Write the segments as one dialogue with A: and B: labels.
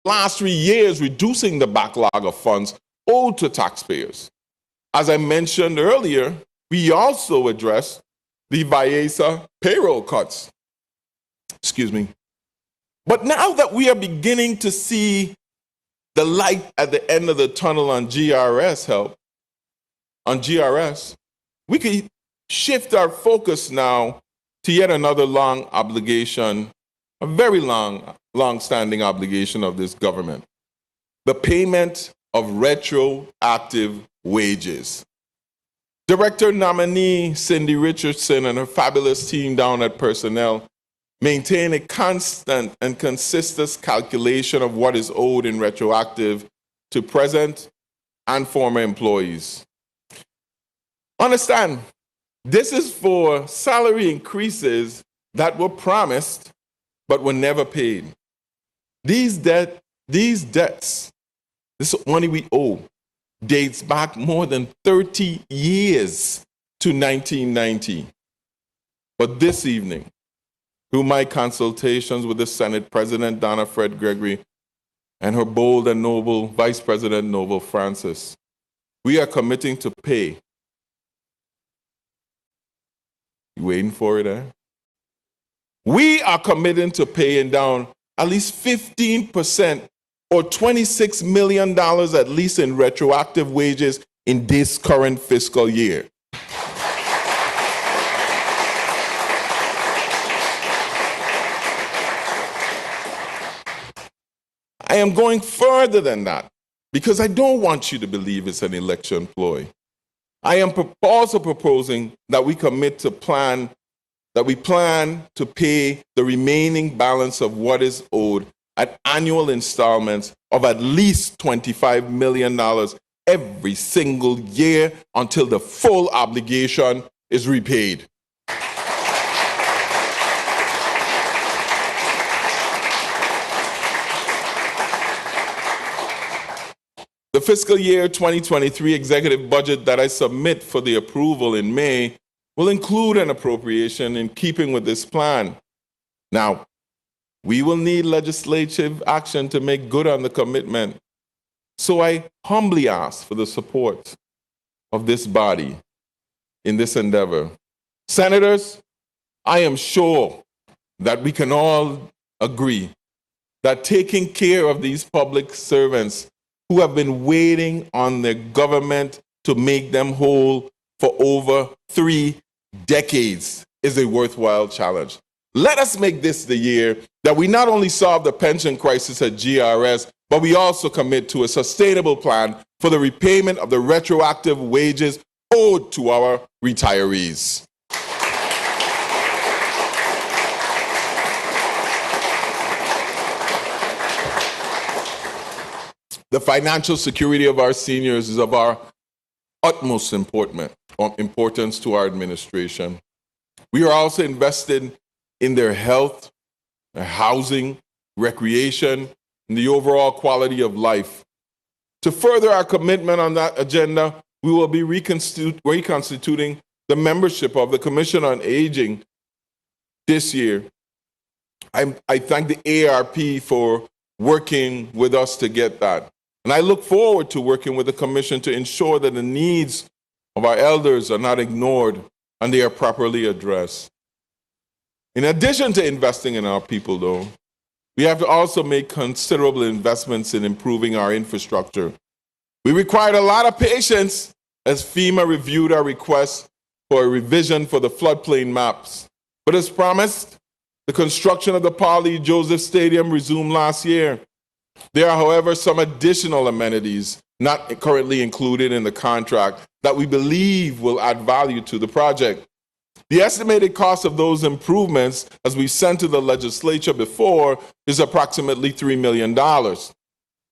A: last 3 years, reducing the backlog of funds owed to taxpayers. As I mentioned earlier, we also addressed the VIESA payroll cuts. But now that we are beginning to see the light at the end of the tunnel on GRS, we can shift our focus now to yet another long obligation, a very long-standing obligation of this government, the payment of retroactive wages. Director nominee Cindy Richardson and her fabulous team down at Personnel maintain a constant and consistent calculation of what is owed in retroactive to present and former employees. Understand, this is for salary increases that were promised but were never paid. These debts, this money we owe, dates back more than 30 years to 1990. But this evening, through my consultations with the Senate President Donna Fred Gregory and her bold and noble Vice President Noble Francis, we are committing to pay. You waiting for it, eh? We are committing to paying down at least 15% or $26 million at least in retroactive wages in this current fiscal year. I am going further than that because I don't want you to believe it's an election ploy. I am also proposing that we commit to plan to pay the remaining balance of what is owed at annual installments of at least $25 million every single year until the full obligation is repaid. The fiscal year 2023 executive budget that I submit for the approval in May will include an appropriation in keeping with this plan. Now, we will need legislative action to make good on the commitment. So I humbly ask for the support of this body in this endeavor. Senators, I am sure that we can all agree that taking care of these public servants who have been waiting on their government to make them whole for over 3 decades is a worthwhile challenge. Let us make this the year that we not only solve the pension crisis at GRS, but we also commit to a sustainable plan for the repayment of the retroactive wages owed to our retirees. The financial security of our seniors is of our utmost importance to our administration. We are also invested in their health, their housing, recreation, and the overall quality of life. To further our commitment on that agenda, we will be reconstituting the membership of the Commission on Aging this year. I thank the ARP for working with us to get that. And I look forward to working with the Commission to ensure that the needs of our elders are not ignored and they are properly addressed. In addition to investing in our people, though, we have to also make considerable investments in improving our infrastructure. We required a lot of patience as FEMA reviewed our request for a revision for the floodplain maps. But as promised, the construction of the Paul E. Joseph Stadium resumed last year. There are, however, some additional amenities not currently included in the contract that we believe will add value to the project. The estimated cost of those improvements, as we sent to the legislature before, is approximately $3 million.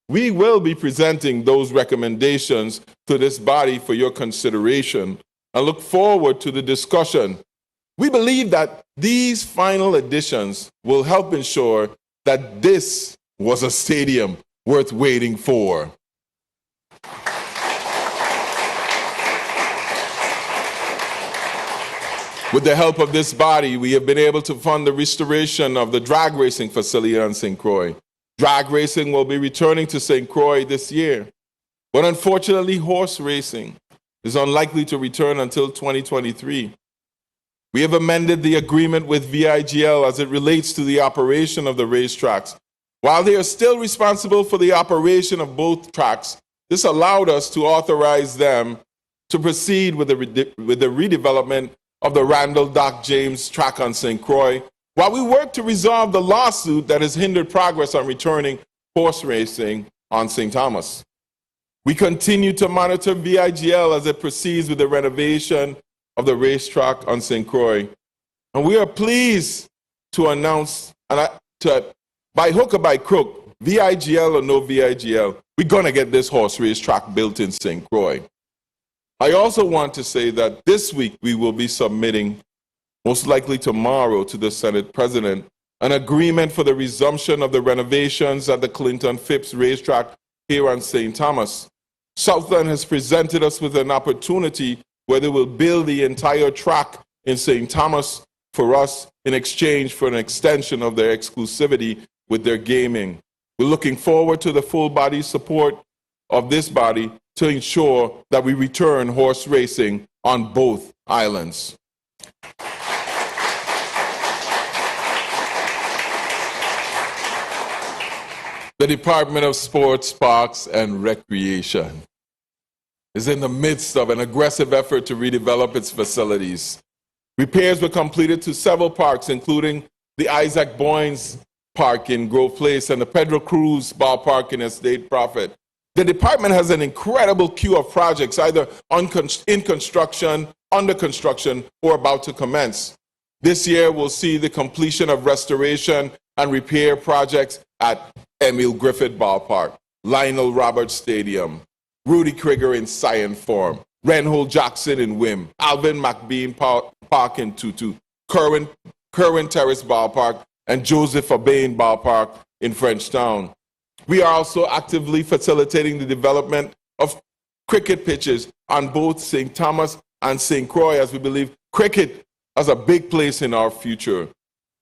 A: We will be presenting those recommendations to this body for your consideration and look forward to the discussion. We believe that these final additions will help ensure that this was a stadium worth waiting for. With the help of this body, we have been able to fund the restoration of the drag racing facility on St. Croix, Drag racing will be returning to St. Croix this year, but unfortunately, horse racing is unlikely to return until 2023. We have amended the agreement with VIGL as it relates to the operation of the racetracks. While they are still responsible for the operation of both tracks, this allowed us to authorize them to proceed with the redevelopment of the Randall Doc James track on St. Croix, while we work to resolve the lawsuit that has hindered progress on returning horse racing on St. Thomas. We continue to monitor VIGL as it proceeds with the renovation of the racetrack on St. Croix. And we are pleased to announce, by hook or by crook, VIGL or no VIGL, we're going to get this horse racetrack built in St. Croix. I also want to say that this week we will be submitting, most likely tomorrow, to the Senate President, an agreement for the resumption of the renovations at the Clinton Phipps racetrack here on St. Thomas. Southland has presented us with an opportunity where they will build the entire track in St. Thomas for us in exchange for an extension of their exclusivity with their gaming. We're looking forward to the full body support of this body to ensure that we return horse racing on both islands. The Department of Sports, Parks, and Recreation is in the midst of an aggressive effort to redevelop its facilities. Repairs were completed to several parks, including the Isaac Boynes Park in Grove Place and the Pedro Cruz Ballpark in Estate Prophet. The department has an incredible queue of projects, either in construction, under construction, or about to commence. This year, we'll see the completion of restoration and repair projects at Emil Griffith Ballpark, Lionel Roberts Stadium, Rudy Krieger in Cyan Farm, Renhold Jackson in Wim, Alvin McBean Park in Tutu, Kerwin Terrace Ballpark, and Joseph Abain Ballpark in Frenchtown. We are also actively facilitating the development of cricket pitches on both St. Thomas and St. Croix, as we believe cricket has a big place in our future.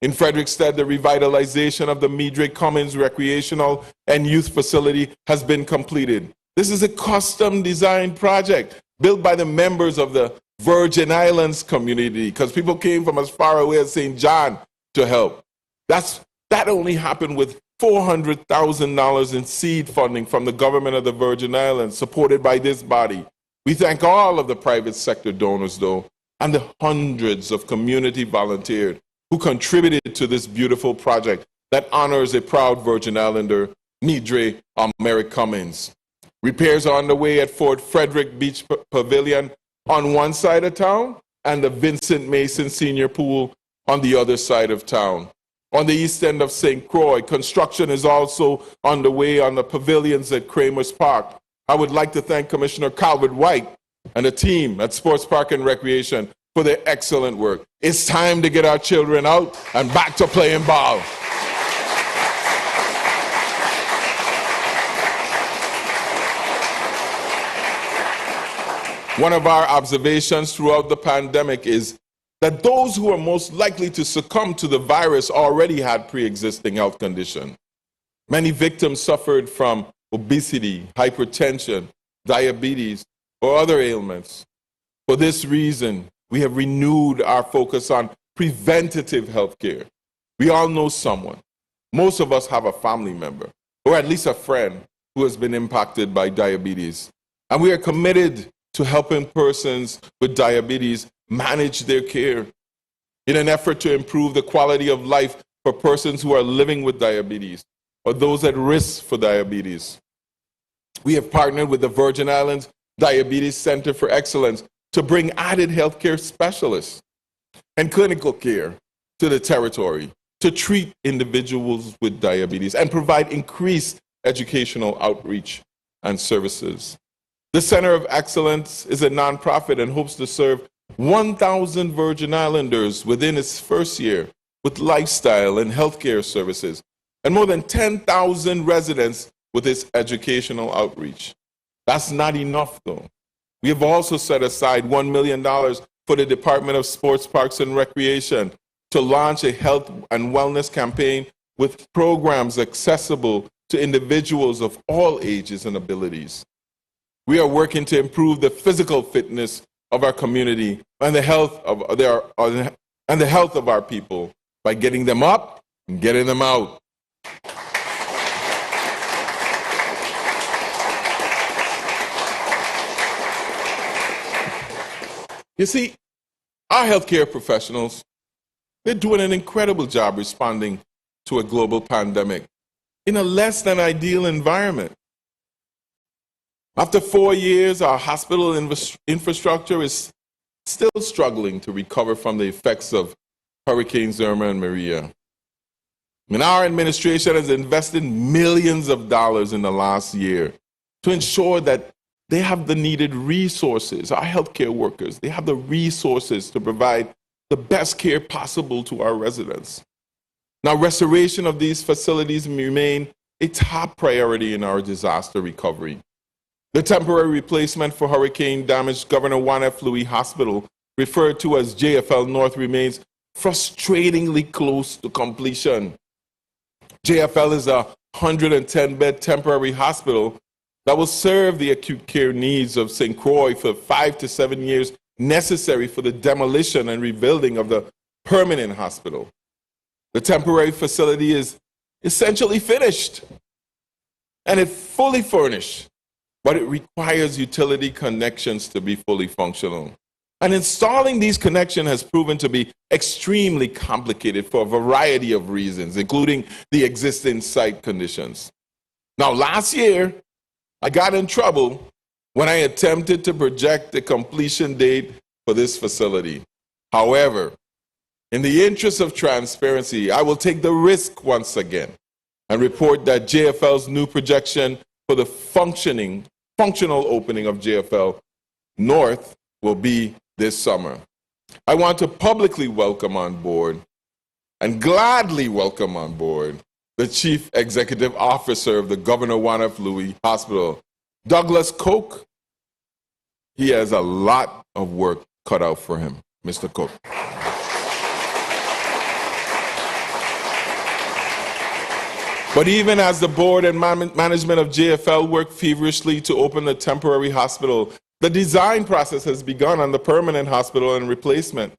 A: In Frederickstead, the revitalization of the Meadrick Commons Recreational and Youth Facility has been completed. This is a custom-designed project built by the members of the Virgin Islands community, because people came from as far away as St. John to help. That only happened with $400,000 in seed funding from the government of the Virgin Islands, supported by this body. We thank all of the private sector donors, though, and the hundreds of community volunteers who contributed to this beautiful project that honors a proud Virgin Islander, Nidre Merrick Cummins. Repairs are underway at Fort Frederick Beach Pavilion on one side of town and the Vincent Mason Senior Pool on the other side of town. On the east end of St. Croix, construction is also underway on the pavilions at Kramer's Park. I would like to thank Commissioner Calvert White and the team at Sports Park and Recreation for their excellent work. It's time to get our children out and back to playing ball. One of our observations throughout the pandemic is that those who are most likely to succumb to the virus already had pre-existing health conditions. Many victims suffered from obesity, hypertension, diabetes, or other ailments. For this reason, we have renewed our focus on preventative health care. We all know someone. Most of us have a family member, or at least a friend, who has been impacted by diabetes. And we are committed to helping persons with diabetes manage their care in an effort to improve the quality of life for persons who are living with diabetes or those at risk for diabetes. We have partnered with the Virgin Islands Diabetes Center for Excellence to bring added healthcare specialists and clinical care to the territory to treat individuals with diabetes and provide increased educational outreach and services. The Center of Excellence is a nonprofit and hopes to serve 1,000 Virgin Islanders within its first year with lifestyle and healthcare services, and more than 10,000 residents with its educational outreach. That's not enough, though. We have also set aside $1 million for the Department of Sports, Parks, and Recreation to launch a health and wellness campaign with programs accessible to individuals of all ages and abilities. We are working to improve the physical fitness of our community and the health of our people by getting them up and getting them out. You see, our healthcare professionals, they're doing an incredible job responding to a global pandemic in a less than ideal environment. After 4 years, our hospital infrastructure is still struggling to recover from the effects of Hurricanes Irma and Maria. And our administration has invested millions of dollars in the last year to ensure that they have the needed resources. Our healthcare workers, they have the resources to provide the best care possible to our residents. Now, restoration of these facilities remain a top priority in our disaster recovery. The temporary replacement for hurricane-damaged Governor Juan F. Louis Hospital, referred to as JFL North, remains frustratingly close to completion. JFL is a 110-bed temporary hospital that will serve the acute care needs of St. Croix for 5 to 7 years necessary for the demolition and rebuilding of the permanent hospital. The temporary facility is essentially finished and it's fully furnished, but it requires utility connections to be fully functional. And installing these connections has proven to be extremely complicated for a variety of reasons, including the existing site conditions. Now, last year, I got in trouble when I attempted to project the completion date for this facility. However, in the interest of transparency, I will take the risk once again and report that JFL's new projection for the functional opening of JFL North will be this summer. I want to publicly welcome on board and gladly welcome on board the Chief Executive Officer of the Governor Juan F. Louis Hospital, Douglas Koch. He has a lot of work cut out for him, Mr. Koch. But even as the board and management of JFL work feverishly to open the temporary hospital, the design process has begun on the permanent hospital and replacement.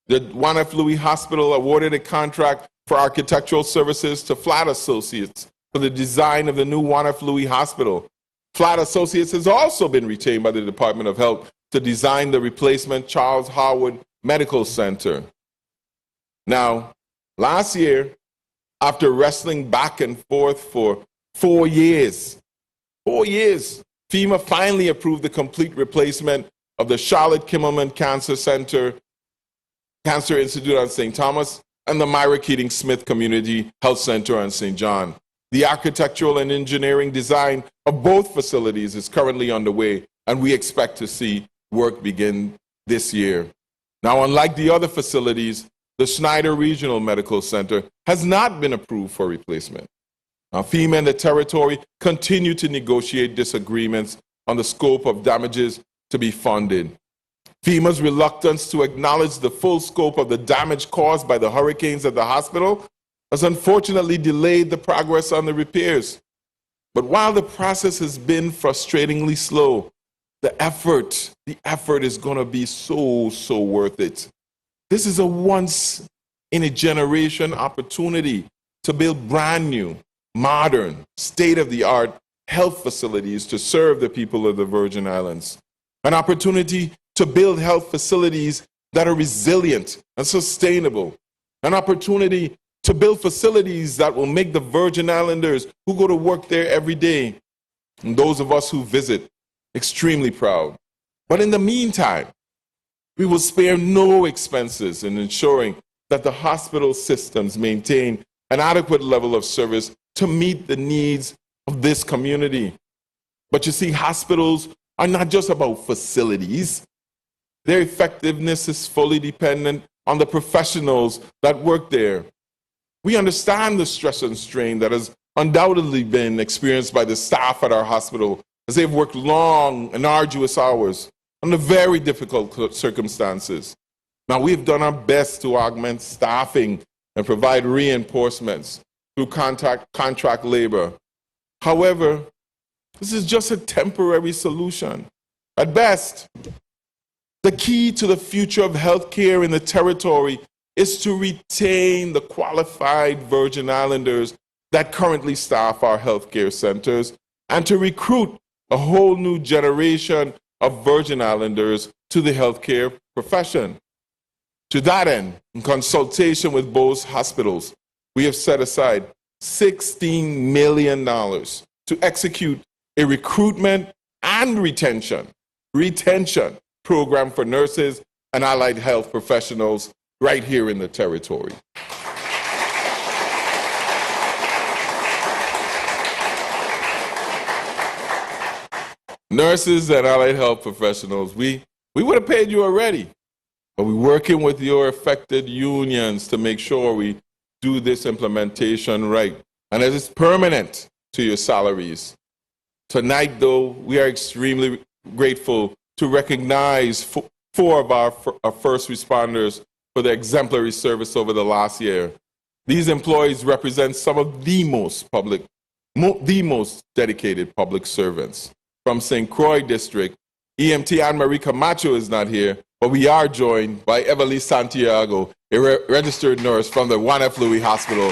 A: The Juan F. Louis Hospital awarded a contract for architectural services to Flat Associates for the design of the new Juan F. Louis Hospital. Flat Associates has also been retained by the Department of Health to design the replacement Charles Howard Medical Center. Now, last year, after wrestling back and forth for 4 years, FEMA finally approved the complete replacement of the Charlotte Kimmelman Cancer Institute on St. Thomas and the Myra Keating Smith Community Health Center on St. John. The architectural and engineering design of both facilities is currently underway, and we expect to see work begin this year. Now, unlike the other facilities, the Schneider Regional Medical Center has not been approved for replacement. Now, FEMA and the territory continue to negotiate disagreements on the scope of damages to be funded. FEMA's reluctance to acknowledge the full scope of the damage caused by the hurricanes at the hospital has unfortunately delayed the progress on the repairs. But while the process has been frustratingly slow, the effort is going to be so worth it. This is a once-in-a-generation opportunity to build brand new, modern, state-of-the-art health facilities to serve the people of the Virgin Islands. An opportunity to build health facilities that are resilient and sustainable. An opportunity to build facilities that will make the Virgin Islanders who go to work there every day, and those of us who visit, extremely proud. But in the meantime, we will spare no expenses in ensuring that the hospital systems maintain an adequate level of service to meet the needs of this community. But you see, hospitals are not just about facilities. Their effectiveness is fully dependent on the professionals that work there. We understand the stress and strain that has undoubtedly been experienced by the staff at our hospital as they've worked long and arduous hours under very difficult circumstances. Now, we've done our best to augment staffing and provide reinforcements. through contract labor. However, this is just a temporary solution. At best, the key to the future of healthcare in the territory is to retain the qualified Virgin Islanders that currently staff our healthcare centers and to recruit a whole new generation of Virgin Islanders to the healthcare profession. To that end, in consultation with both hospitals, we have set aside $16 million to execute a recruitment and retention program for nurses and allied health professionals right here in the territory. Nurses and allied health professionals, we would have paid you already, but we're working with your affected unions to make sure we do this implementation right, and it is permanent to your salaries. Tonight, though, we are extremely grateful to recognize four of our first responders for their exemplary service over the last year. These employees represent some of the most dedicated public servants. From St. Croix District, EMT Anne-Marie Camacho is not here, but we are joined by Evelise Santiago, a registered nurse from the Juan F. Louis Hospital.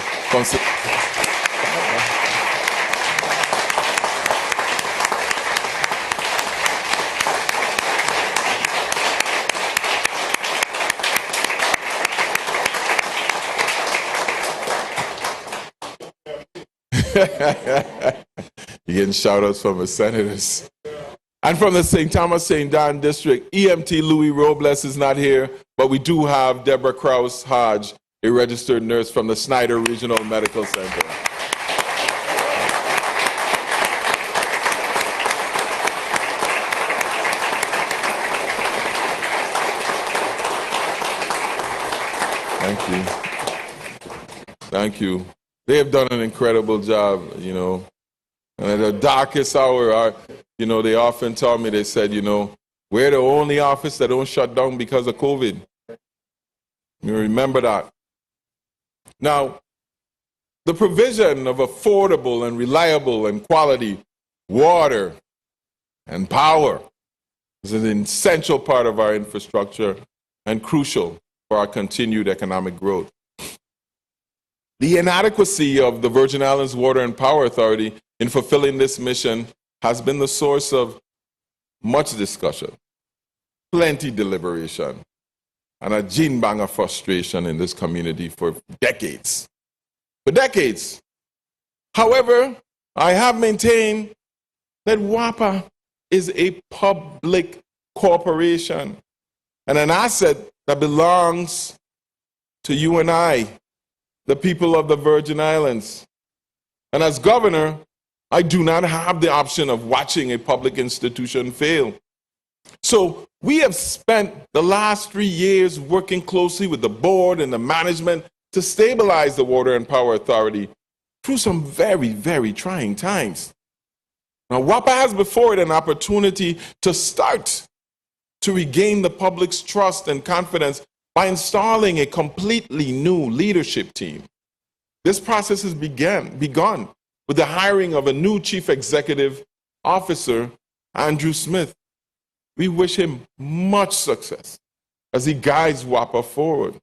A: You're getting shout-outs from the senators. And from the St. Thomas St. John District, EMT Louis Robles is not here, but we do have Deborah Krause Hodge, a registered nurse from the Snyder Regional Medical Center. Thank you. Thank you. They have done an incredible job, you know. And at the darkest hour, they often tell me, they said, we're the only office that don't shut down because of COVID. You remember that. Now, the provision of affordable and reliable and quality water and power is an essential part of our infrastructure and crucial for our continued economic growth. The inadequacy of the Virgin Islands Water and Power Authority in fulfilling this mission has been the source of much discussion, plenty deliberation, and a gene-bang of frustration in this community for decades. For decades. However, I have maintained that WAPA is a public corporation and an asset that belongs to you and I, the people of the Virgin Islands. And as governor, I do not have the option of watching a public institution fail. So we have spent the last 3 years working closely with the board and the management to stabilize the Water and Power Authority through some very, very trying times. Now, WAPA has before it an opportunity to start to regain the public's trust and confidence by installing a completely new leadership team. This process has begun with the hiring of a new Chief Executive Officer, Andrew Smith. We wish him much success as he guides WAPA forward.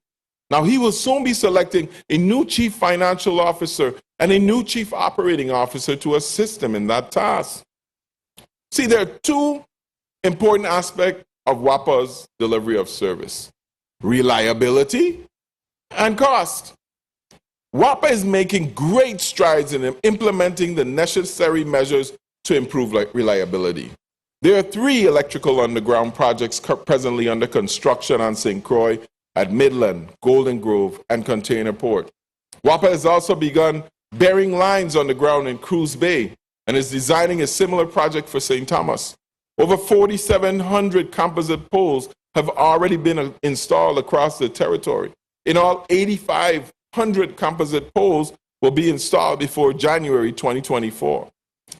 A: Now, he will soon be selecting a new Chief Financial Officer and a new Chief Operating Officer to assist him in that task. See, there are two important aspects of WAPA's delivery of service: reliability and cost. WAPA is making great strides in implementing the necessary measures to improve reliability. There are 3 electrical underground projects presently under construction on St. Croix, at Midland, Golden Grove, and Container Port. WAPA has also begun burying lines underground in Cruz Bay and is designing a similar project for St. Thomas. Over 4,700 composite poles have already been installed across the territory. In all, 8,500 composite poles will be installed before January 2024.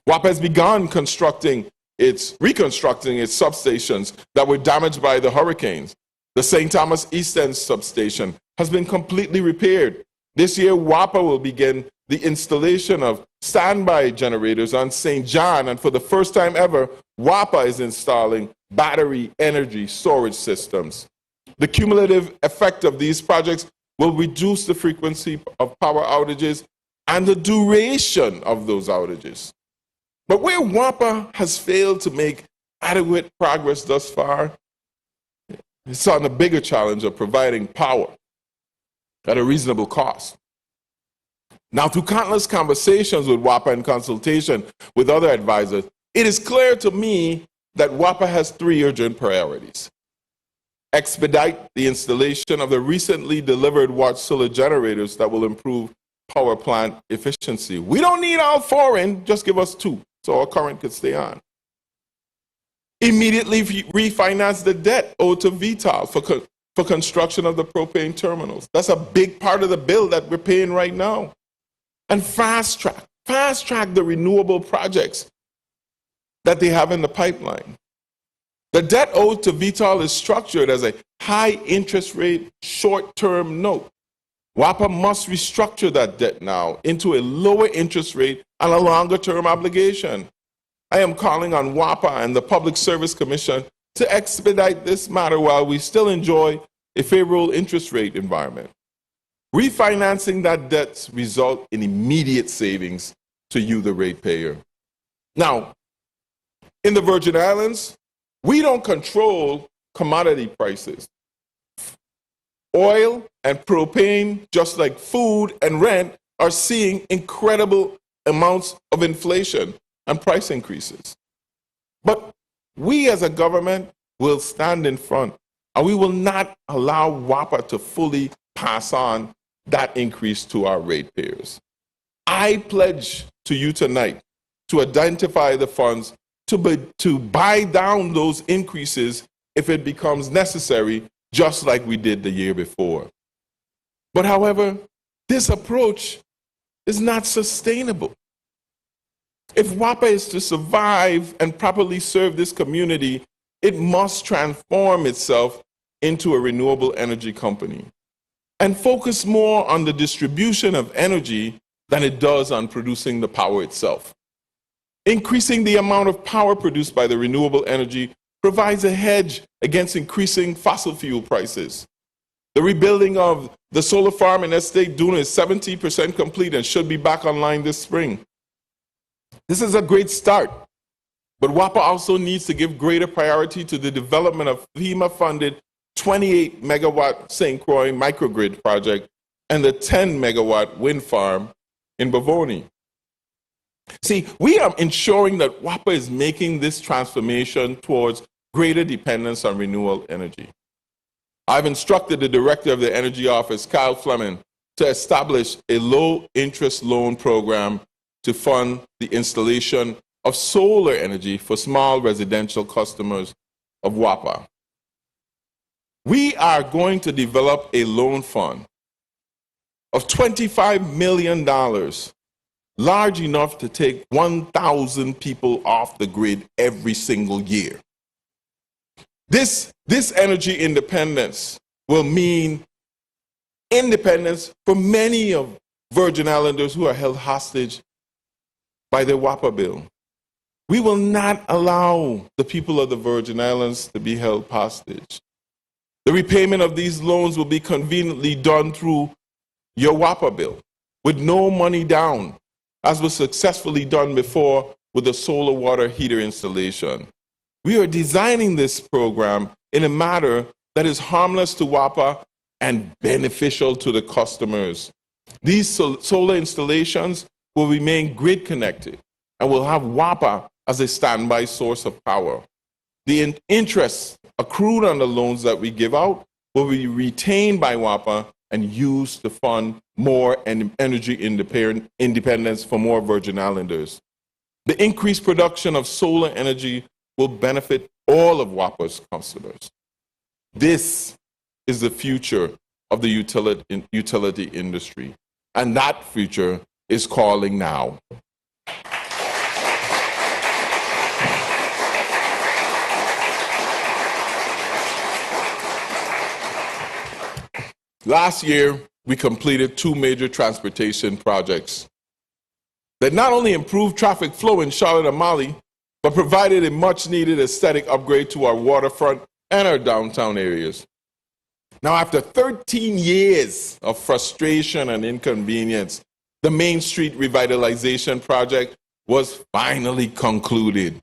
A: WAPA has begun reconstructing its substations that were damaged by the hurricanes. The St. Thomas East End substation has been completely repaired. This year, WAPA will begin the installation of standby generators on St. John, and for the first time ever, WAPA is installing battery energy storage systems. The cumulative effect of these projects will reduce the frequency of power outages and the duration of those outages. But where WAPA has failed to make adequate progress thus far, it's on the bigger challenge of providing power at a reasonable cost. Now, through countless conversations with WAPA and consultation with other advisors, it is clear to me that WAPA has three urgent priorities. Expedite the installation of the recently delivered watt solar generators that will improve power plant efficiency. We don't need all four in, just give us two so our current could stay on. Immediately refinance the debt owed to Vital for construction of the propane terminals. That's a big part of the bill that we're paying right now. And fast track the renewable projects that they have in the pipeline. The debt owed to Vital is structured as a high interest rate, short-term note. WAPA must restructure that debt now into a lower interest rate and a longer-term obligation. I am calling on WAPA and the Public Service Commission to expedite this matter while we still enjoy a favorable interest rate environment. Refinancing that debt results in immediate savings to you, the ratepayer. Now, in the Virgin Islands, we don't control commodity prices. Oil and propane, just like food and rent, are seeing incredible amounts of inflation and price increases. But we as a government will stand in front, and we will not allow WAPA to fully pass on that increase to our ratepayers. I pledge to you tonight to identify the funds to buy down those increases if it becomes necessary, just like we did the year before. But however, this approach is not sustainable. If WAPA is to survive and properly serve this community, it must transform itself into a renewable energy company and focus more on the distribution of energy than it does on producing the power itself. Increasing the amount of power produced by the renewable energy provides a hedge against increasing fossil fuel prices. The rebuilding of the solar farm in Estate Duna is 70% complete and should be back online this spring. This is a great start, but WAPA also needs to give greater priority to the development of FEMA-funded 28 megawatt St. Croix microgrid project and the 10 megawatt wind farm in Bavoni. See, we are ensuring that WAPA is making this transformation towards greater dependence on renewable energy. I've instructed the director of the Energy Office, Kyle Fleming, to establish a low-interest loan program to fund the installation of solar energy for small residential customers of WAPA. We are going to develop a loan fund of $25 million, large enough to take 1,000 people off the grid every single year. This energy independence will mean independence for many of Virgin Islanders who are held hostage by the WAPA bill. We will not allow the people of the Virgin Islands to be held hostage. The repayment of these loans will be conveniently done through your WAPA bill, with no money down, as was successfully done before with the solar water heater installation. We are designing this program in a manner that is harmless to WAPA and beneficial to the customers. These solar installations will remain grid connected and will have WAPA as a standby source of power. The interest accrued on the loans that we give out will be retained by WAPA and used to fund more energy independence for more Virgin Islanders. The increased production of solar energy will benefit all of WAPA's customers. This is the future of the utility industry, and that future is calling now. Last year, we completed 2 major transportation projects that not only improved traffic flow in Charlotte and Mali, but provided a much-needed aesthetic upgrade to our waterfront and our downtown areas. Now, after 13 years of frustration and inconvenience, the Main Street revitalization project was finally concluded.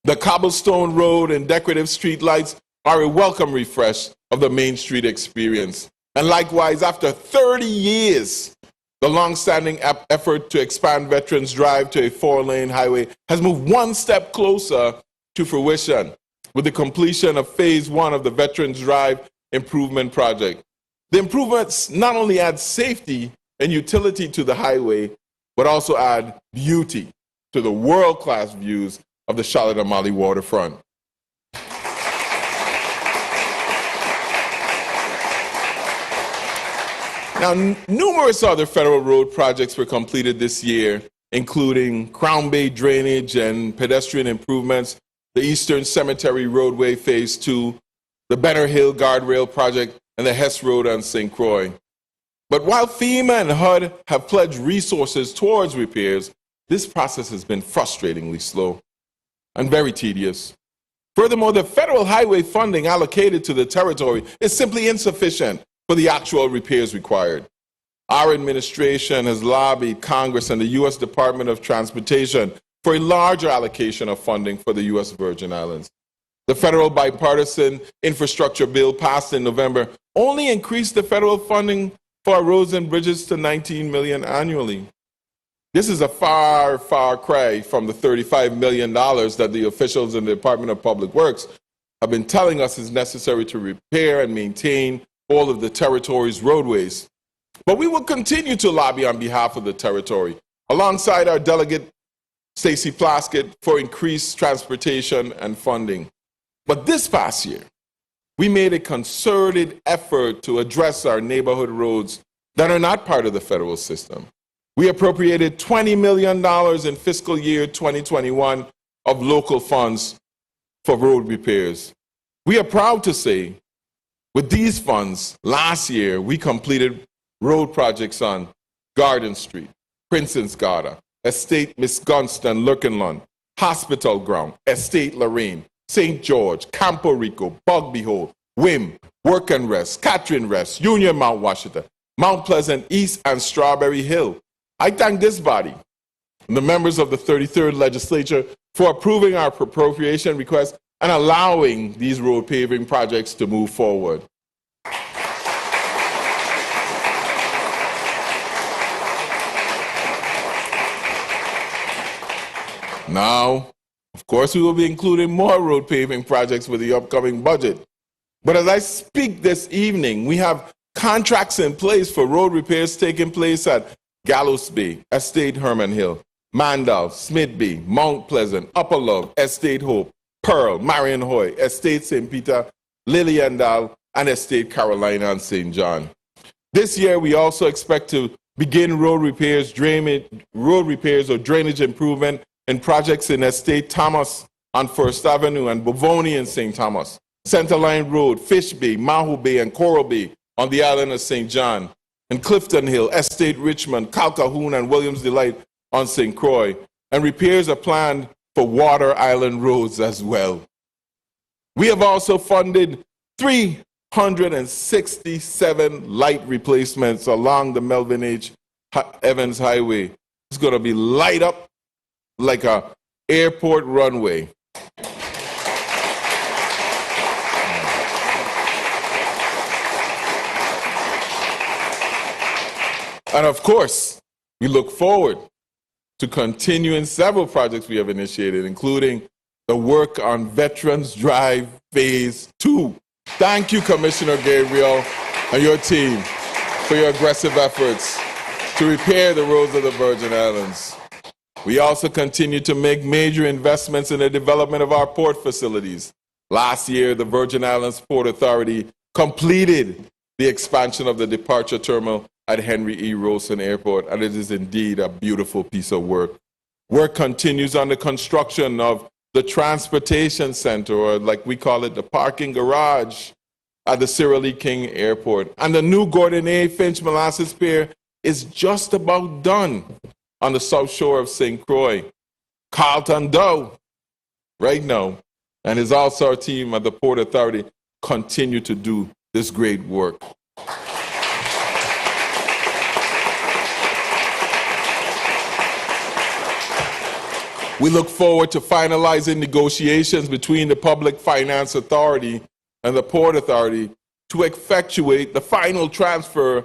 A: The cobblestone road and decorative street lights are a welcome refresh of the Main Street experience. And likewise, after 30 years, the long-standing effort to expand Veterans Drive to a 4-lane highway has moved one step closer to fruition with the completion of Phase 1 of the Veterans Drive Improvement Project. The improvements not only add safety and utility to the highway, but also add beauty to the world-class views of the Charlotte and Mali waterfront. Now, numerous other federal road projects were completed this year, including Crown Bay drainage and pedestrian improvements, the Eastern Cemetery Roadway Phase 2, the Benner Hill Guardrail Project, and the Hess Road on St. Croix. But while FEMA and HUD have pledged resources towards repairs, this process has been frustratingly slow and very tedious. Furthermore, the federal highway funding allocated to the territory is simply insufficient for the actual repairs required. Our administration has lobbied Congress and the U.S. Department of Transportation for a larger allocation of funding for the U.S. Virgin Islands. The federal bipartisan infrastructure bill passed in November only increased the federal funding for our roads and bridges to $19 million annually. This is a far, far cry from the $35 million that the officials in the Department of Public Works have been telling us is necessary to repair and maintain all of the territory's roadways. But we will continue to lobby on behalf of the territory, alongside our delegate, Stacey Plaskett, for increased transportation and funding. But this past year, we made a concerted effort to address our neighborhood roads that are not part of the federal system. We appropriated $20 million in fiscal year 2021 of local funds for road repairs. We are proud to say, with these funds, last year we completed road projects on Garden Street, Princess Garda, Estate Miss Gunston, Lurkenlund, Hospital Ground, Estate Lorraine, St. George, Campo Rico, Bugby Hole, Wim, Work and Rest, Catherine Rest, Union Mount Washington, Mount Pleasant East, and Strawberry Hill. I thank this body and the members of the 33rd Legislature for approving our appropriation request and allowing these road paving projects to move forward. Now, of course, we will be including more road paving projects with the upcoming budget. But as I speak this evening, we have contracts in place for road repairs taking place at Gallows Bay, Estate Herman Hill, Mandal, Smithby, Mount Pleasant, Upper Love, Estate Hope, Pearl, Marion Hoy, Estate St. Peter, Liliendal, and Estate Carolina and St. John. This year, we also expect to begin road repairs or drainage improvement and projects in Estate Thomas on First Avenue and Bovoni in St. Thomas, Centerline Road, Fish Bay, Mahu Bay, and Coral Bay on the island of St. John, and Clifton Hill, Estate Richmond, Calcahoon, and Williams Delight on St. Croix. And repairs are planned for Water Island roads as well. We have also funded 367 light replacements along the Melvin H. Evans Highway. It's going to be light up like an airport runway. And of course, we look forward to continuing several projects we have initiated, including the work on Veterans Drive Phase 2. Thank you, Commissioner Gabriel and your team, for your aggressive efforts to repair the roads of the Virgin Islands. We also continue to make major investments in the development of our port facilities. Last year, the Virgin Islands Port Authority completed the expansion of the departure terminal at Henry E. Rosen Airport, and it is indeed a beautiful piece of work. Work continues on the construction of the Transportation Center, or like we call it, the parking garage at the Cyril E. King Airport. And the new Gordon A. Finch Molasses Pier is just about done. on the south shore of St. Croix. Carlton Doe, right now, and his all-star team at the Port Authority continue to do this great work. We look forward to finalizing negotiations between the Public Finance Authority and the Port Authority to effectuate the final transfer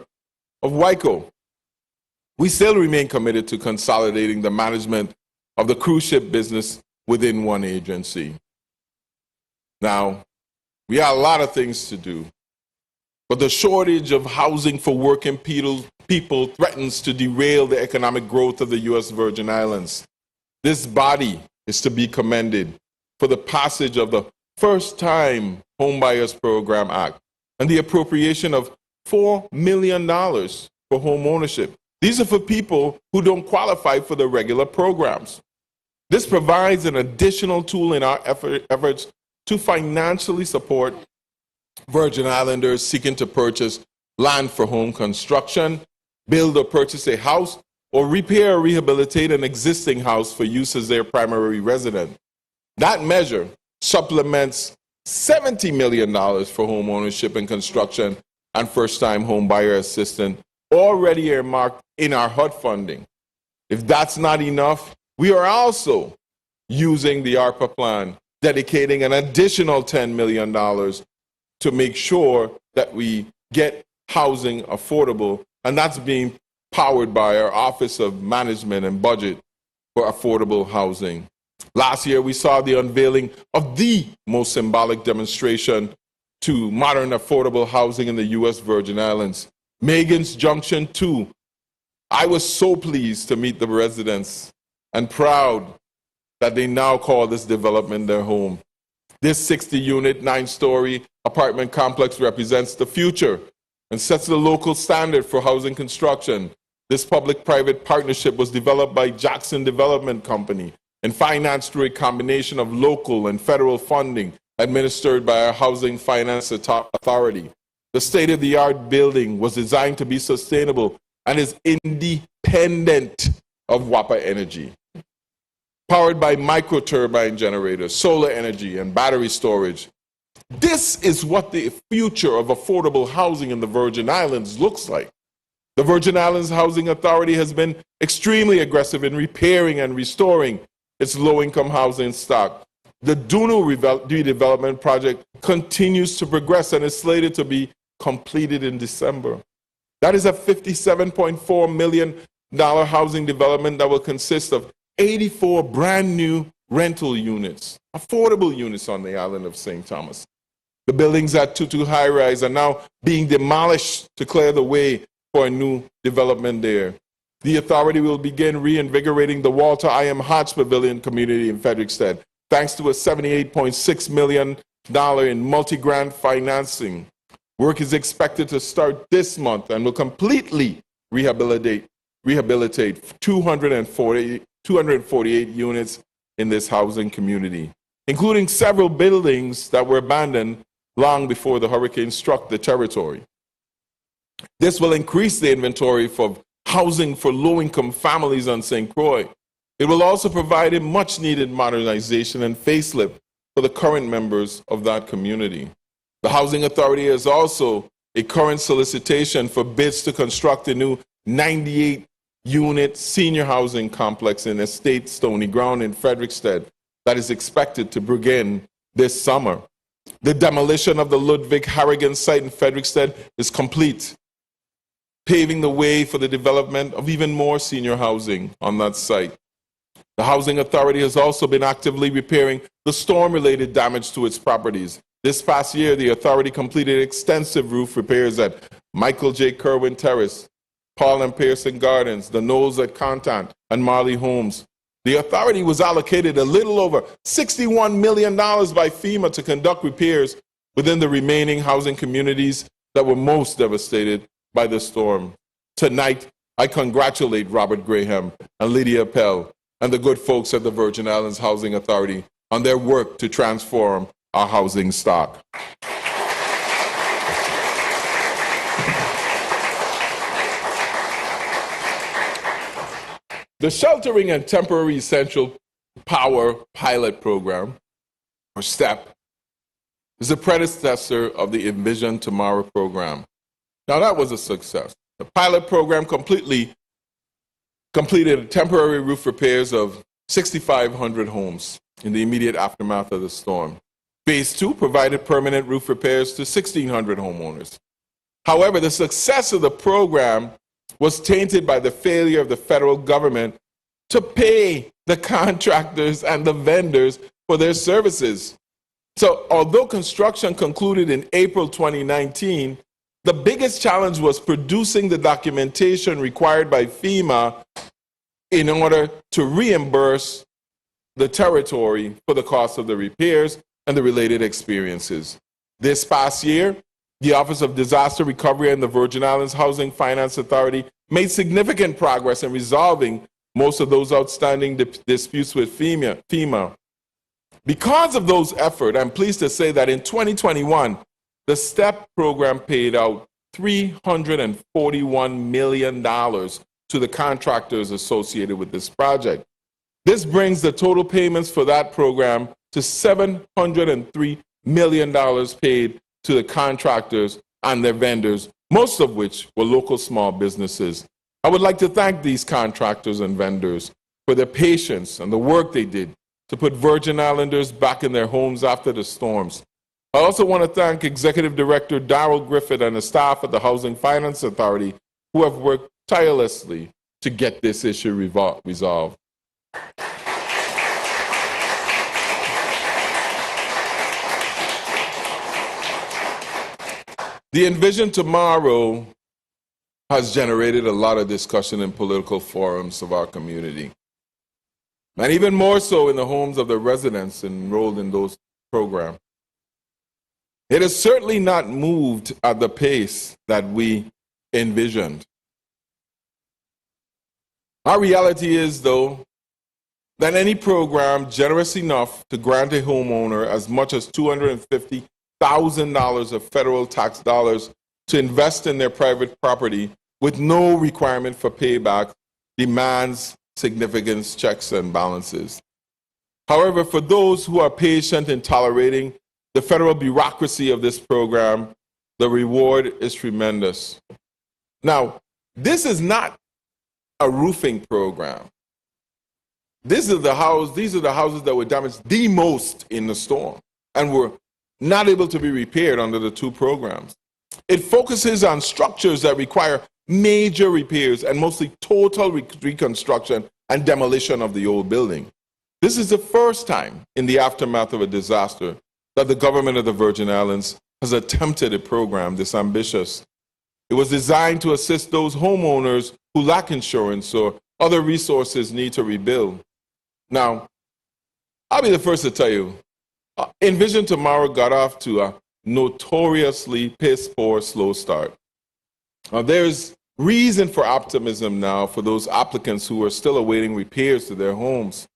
A: of WICO. We still remain committed to consolidating the management of the cruise ship business within one agency. Now, we have a lot of things to do, but the shortage of housing for working people threatens to derail the economic growth of the U.S. Virgin Islands. This body is to be commended for the passage of the First-Time Homebuyers Program Act and the appropriation of $4 million for home ownership. These are for people who don't qualify for the regular programs. This provides an additional tool in our efforts to financially support Virgin Islanders seeking to purchase land for home construction, build or purchase a house, or repair or rehabilitate an existing house for use as their primary residence. That measure supplements $70 million for home ownership and construction and first-time home buyer assistance already earmarked in our HUD funding. If that's not enough, we are also using the ARPA plan, dedicating an additional $10 million to make sure that we get housing affordable, and that's being powered by our Office of Management and Budget for Affordable Housing. Last year, we saw the unveiling of the most symbolic demonstration to modern affordable housing in the U.S. Virgin Islands, Megan's Junction 2. I was so pleased to meet the residents and proud that they now call this development their home. This 60-unit, 9-story apartment complex represents the future and sets the local standard for housing construction. This public-private partnership was developed by Jackson Development Company and financed through a combination of local and federal funding administered by our Housing Finance Authority. The state-of-the-art building was designed to be sustainable and is independent of WAPA energy. Powered by microturbine generators, solar energy, and battery storage. This is what the future of affordable housing in the Virgin Islands looks like. The Virgin Islands Housing Authority has been extremely aggressive in repairing and restoring its low-income housing stock. The Dunu redevelopment project continues to progress and is slated to be completed in December. That is a $57.4 million housing development that will consist of 84 brand new rental units, affordable units on the island of St. Thomas. The buildings at Tutu High Rise are now being demolished to clear the way for a new development there. The authority will begin reinvigorating the Walter I. M. Hodge Pavilion community in Frederiksted, thanks to a $78.6 million in multi-grant financing. Work is expected to start this month and will completely rehabilitate 248 units in this housing community, including several buildings that were abandoned long before the hurricane struck the territory. This will increase the inventory for housing for low-income families on St. Croix. It will also provide a much-needed modernization and facelift for the current members of that community. The Housing Authority has also a current solicitation for bids to construct a new 98-unit senior housing complex in Estate Stony Ground in Frederiksted that is expected to begin this summer. The demolition of the Ludwig Harrigan site in Frederiksted is complete, paving the way for the development of even more senior housing on that site. The Housing Authority has also been actively repairing the storm-related damage to its properties. This past year, the authority completed extensive roof repairs at Michael J. Kerwin Terrace, Paul and Pearson Gardens, the Knolls at Contant, and Marley Homes. The authority was allocated a little over $61 million by FEMA to conduct repairs within the remaining housing communities that were most devastated by the storm. Tonight, I congratulate Robert Graham and Lydia Pell and the good folks at the Virgin Islands Housing Authority on their work to transform our housing stock. The Sheltering and Temporary Essential Power Pilot Program, or STEP, is the predecessor of the Envision Tomorrow program. Now that was a success. The pilot program completed temporary roof repairs of 6,500 homes in the immediate aftermath of the storm. Phase 2 provided permanent roof repairs to 1,600 homeowners. However, the success of the program was tainted by the failure of the federal government to pay the contractors and the vendors for their services. So although construction concluded in April 2019, the biggest challenge was producing the documentation required by FEMA in order to reimburse the territory for the cost of the repairs and the related experiences. This past year, the Office of Disaster Recovery and the Virgin Islands Housing Finance Authority made significant progress in resolving most of those outstanding disputes with FEMA. Because of those efforts, I'm pleased to say that in 2021, the STEP program paid out $341 million to the contractors associated with this project. This brings the total payments for that program to $703 million paid to the contractors and their vendors, most of which were local small businesses. I would like to thank these contractors and vendors for their patience and the work they did to put Virgin Islanders back in their homes after the storms. I also want to thank Executive Director Darrell Griffith and the staff at the Housing Finance Authority who have worked tirelessly to get this issue resolved. The Envision Tomorrow has generated a lot of discussion in political forums of our community, and even more so in the homes of the residents enrolled in those programs. It has certainly not moved at the pace that we envisioned. Our reality is, though, that any program generous enough to grant a homeowner as much as $250,000 of federal tax dollars to invest in their private property with no requirement for payback demands significant checks and balances. However, for those who are patient in tolerating the federal bureaucracy of this program, the reward is tremendous. Now, this is not a roofing program. These are the houses that were damaged the most in the storm and were not able to be repaired under the two programs. It focuses on structures that require major repairs and mostly total reconstruction and demolition of the old building. This is the first time in the aftermath of a disaster that the government of the Virgin Islands has attempted a program this ambitious. It was designed to assist those homeowners who lack insurance or other resources need to rebuild. Now, I'll be the first to tell you, Envision Tomorrow got off to a notoriously piss-poor slow start. There's reason for optimism now for those applicants who are still awaiting repairs to their homes.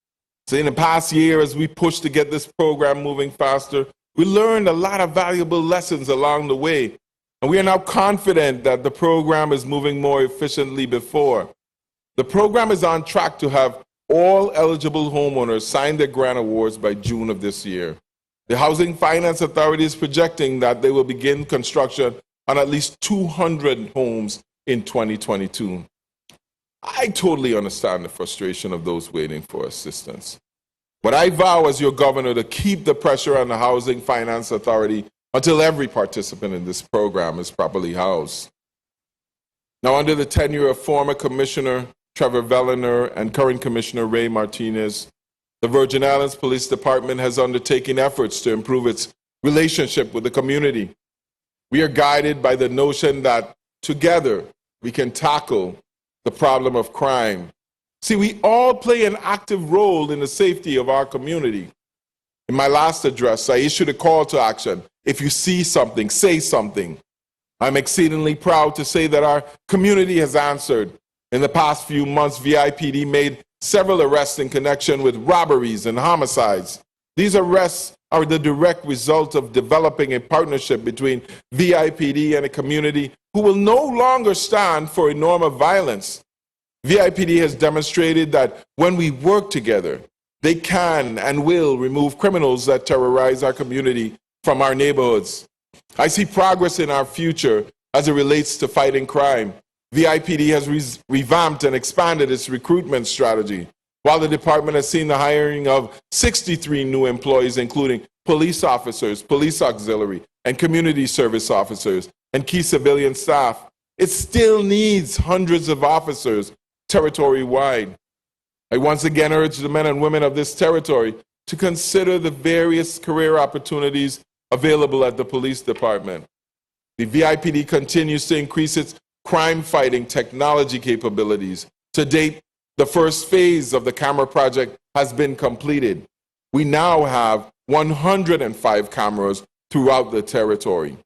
A: So in the past year, as we pushed to get this program moving faster, we learned a lot of valuable lessons along the way. And we are now confident that the program is moving more efficiently before. The program is on track to have all eligible homeowners sign their grant awards by June of this year. The Housing Finance Authority is projecting that they will begin construction on at least 200 homes in 2022. I totally understand the frustration of those waiting for assistance. But I vow as your governor to keep the pressure on the Housing Finance Authority until every participant in this program is properly housed. Now, under the tenure of former Commissioner Trevor Vellner and current Commissioner Ray Martinez, the Virgin Islands Police Department has undertaken efforts to improve its relationship with the community. We are guided by the notion that together we can tackle the problem of crime. See, we all play an active role in the safety of our community. In my last address, I issued a call to action. If you see something, say something. I'm exceedingly proud to say that our community has answered. In the past few months, VIPD made several arrests in connection with robberies and homicides. These arrests are the direct result of developing a partnership between VIPD and a community who will no longer stand for a norm of violence. VIPD has demonstrated that when we work together, they can and will remove criminals that terrorize our community from our neighborhoods. I see progress in our future as it relates to fighting crime. VIPD has revamped and expanded its recruitment strategy, while the department has seen the hiring of 63 new employees, including police officers, police auxiliary, and community service officers, and key civilian staff. It still needs hundreds of officers territory-wide. I once again urge the men and women of this territory to consider the various career opportunities available at the police department. The VIPD continues to increase its crime-fighting technology capabilities. To date, the first phase of the camera project has been completed. We now have 105 cameras throughout the territory,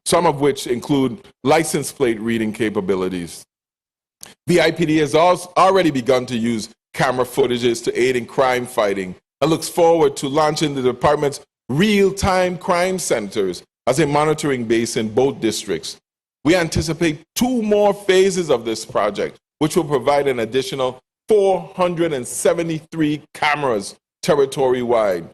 A: some of which include license plate reading capabilities. VIPD has already begun to use camera footages to aid in crime fighting and looks forward to launching the department's real-time crime centers as a monitoring base in both districts. We anticipate 2 more phases of this project, which will provide an additional 473 cameras territory-wide.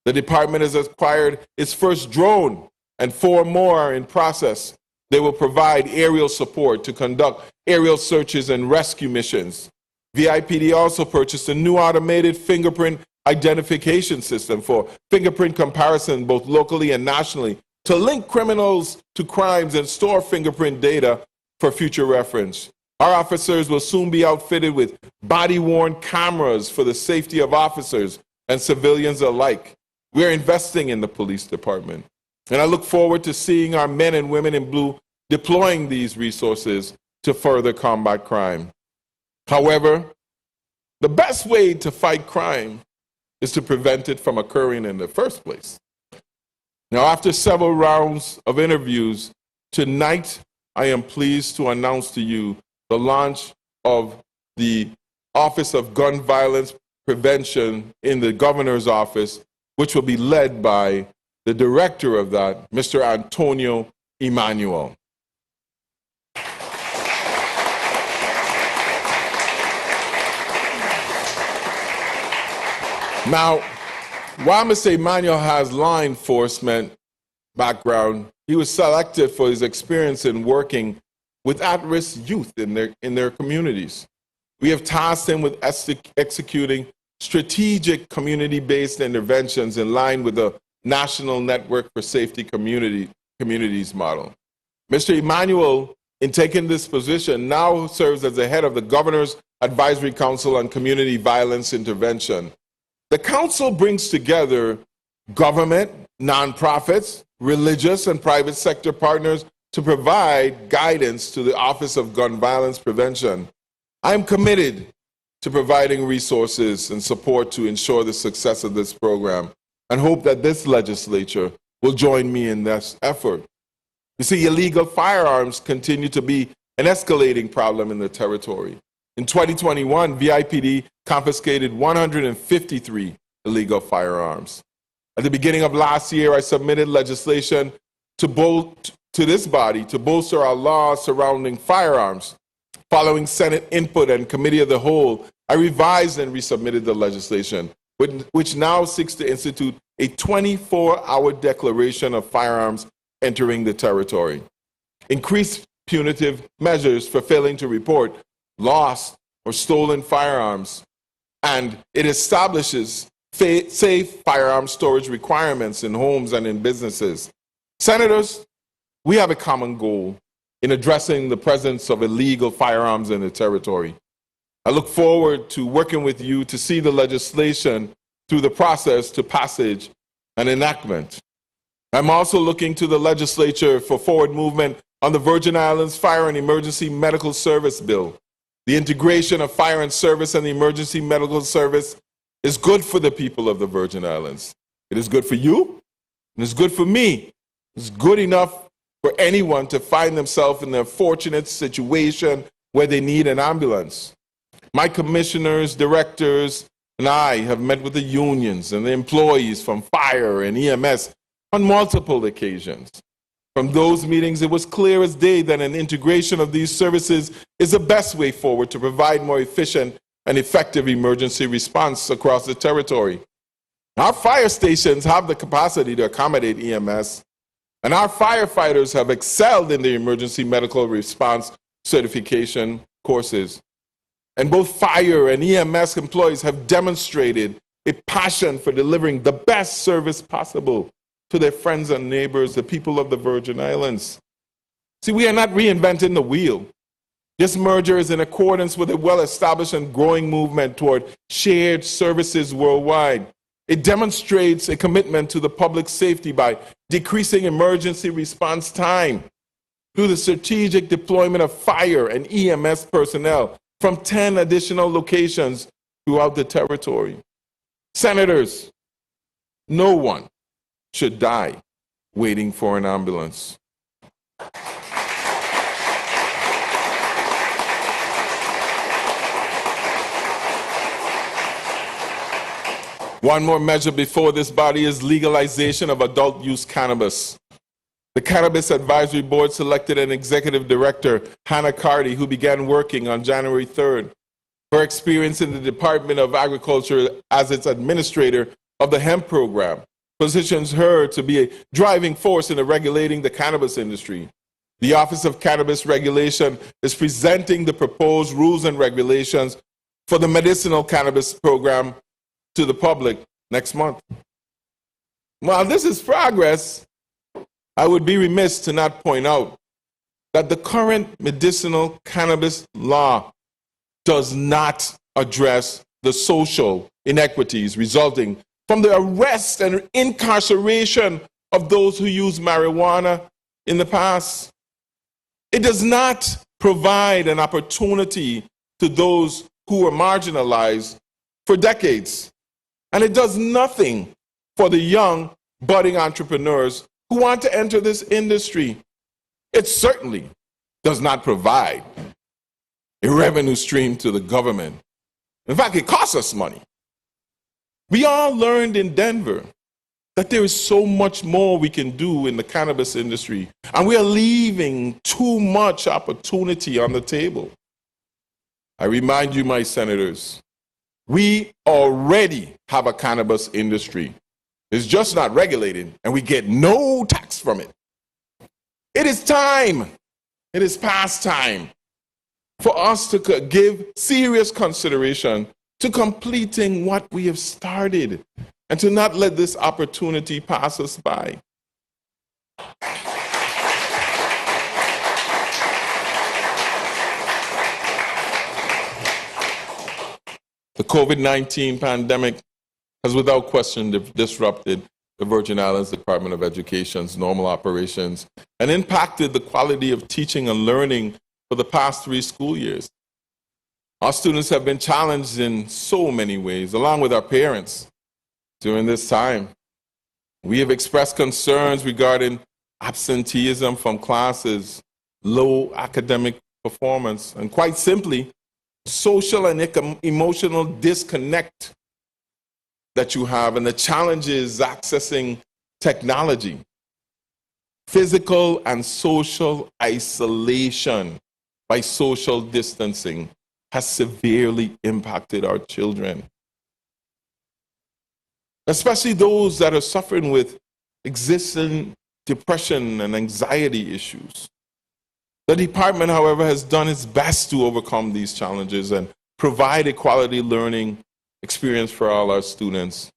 A: The department has acquired its first drone, and 4 more are in process. They will provide aerial support to conduct aerial searches and rescue missions. VIPD also purchased a new automated fingerprint identification system for fingerprint comparison both locally and nationally to link criminals to crimes and store fingerprint data for future reference. Our officers will soon be outfitted with body-worn cameras for the safety of officers and civilians alike. We're investing in the police department, and I look forward to seeing our men and women in blue deploying these resources to further combat crime. However, the best way to fight crime is to prevent it from occurring in the first place. Now, after several rounds of interviews, tonight I am pleased to announce to you the launch of the Office of Gun Violence Prevention in the Governor's Office, which will be led by the director of that, Mr. Antonio Emmanuel. Now, while Mr. Emmanuel has law enforcement background, he was selected for his experience in working with at-risk youth in their communities. We have tasked him with executing strategic community-based interventions in line with the National Network for Safety Communities model. Mr. Emmanuel, in taking this position, now serves as the head of the Governor's Advisory Council on Community Violence Intervention. The council brings together government, nonprofits, religious, and private sector partners to provide guidance to the Office of Gun Violence Prevention. I am committed to providing resources and support to ensure the success of this program and hope that this legislature will join me in this effort. You see, illegal firearms continue to be an escalating problem in the territory. In 2021, VIPD confiscated 153 illegal firearms. At the beginning of last year, I submitted legislation to this body to bolster our laws surrounding firearms. Following Senate input and Committee of the Whole, I revised and resubmitted the legislation, which now seeks to institute a 24-hour declaration of firearms entering the territory, increased punitive measures for failing to report lost or stolen firearms, and it establishes safe firearm storage requirements in homes and in businesses. Senators, we have a common goal in addressing the presence of illegal firearms in the territory. I look forward to working with you to see the legislation through the process to passage and enactment. I'm also looking to the legislature for forward movement on the Virgin Islands Fire and Emergency Medical Service Bill. The integration of fire and service and the emergency medical service is good for the people of the Virgin Islands. It is good for you, and it's good for me. It's good enough for anyone to find themselves in a fortunate situation where they need an ambulance. My commissioners, directors, and I have met with the unions and the employees from fire and EMS on multiple occasions. From those meetings, it was clear as day that an integration of these services is the best way forward to provide more efficient and effective emergency response across the territory. Our fire stations have the capacity to accommodate EMS, and our firefighters have excelled in the emergency medical response certification courses. And both fire and EMS employees have demonstrated a passion for delivering the best service possible to their friends and neighbors, the people of the Virgin Islands. See, we are not reinventing the wheel. This merger is in accordance with a well-established and growing movement toward shared services worldwide. It demonstrates a commitment to the public safety by decreasing emergency response time through the strategic deployment of fire and EMS personnel from 10 additional locations throughout the territory. Senators, no one should die waiting for an ambulance. One more measure before this body is legalization of adult use cannabis. The Cannabis Advisory Board selected an executive director, Hannah Carty, who began working on January 3rd. Her experience in the Department of Agriculture as its administrator of the hemp program positions her to be a driving force in regulating the cannabis industry. The Office of Cannabis Regulation is presenting the proposed rules and regulations for the medicinal cannabis program to the public next month. While this is progress, I would be remiss to not point out that the current medicinal cannabis law does not address the social inequities resulting from the arrest and incarceration of those who used marijuana in the past. It does not provide an opportunity to those who were marginalized for decades. And it does nothing for the young, budding entrepreneurs who want to enter this industry. It certainly does not provide a revenue stream to the government. In fact, it costs us money. We all learned in Denver that there is so much more we can do in the cannabis industry, and we are leaving too much opportunity on the table. I remind you, my senators, we already have a cannabis industry. It's just not regulated, and we get no tax from it. It is time, it is past time for us to give serious consideration to completing what we have started and to not let this opportunity pass us by. The COVID-19 pandemic has without question disrupted the Virgin Islands Department of Education's normal operations and impacted the quality of teaching and learning for the past 3 school years. Our students have been challenged in so many ways, along with our parents, during this time. We have expressed concerns regarding absenteeism from classes, low academic performance, and quite simply, social and emotional disconnect that you have and the challenges accessing technology. Physical and social isolation by social distancing has severely impacted our children, especially those that are suffering with existing depression and anxiety issues. The department, however, has done its best to overcome these challenges and provide a quality learning experience for all our students.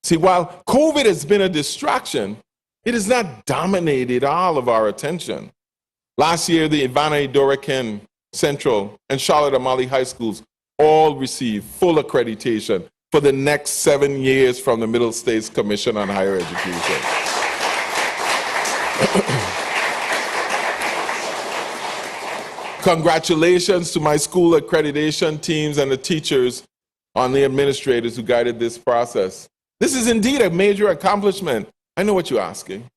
A: See, while COVID has been a distraction, it has not dominated all of our attention. Last year, the Ivana Dorikin Central and Charlotte Amalie High Schools all received full accreditation for the next 7 years from the Middle States Commission on Higher Education. Congratulations to my school accreditation teams and the teachers and the administrators who guided this process. This is indeed a major accomplishment. I know what you're asking.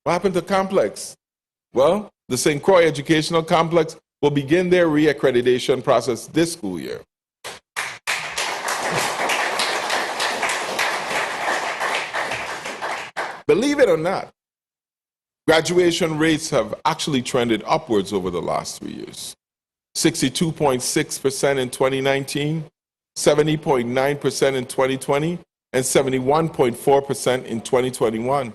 A: What happened to Complex? Well, the St. Croix Educational Complex will begin their reaccreditation process this school year. Believe it or not, graduation rates have actually trended upwards over the last 3 years. 62.6% in 2019, 70.9% in 2020, and 71.4% in 2021.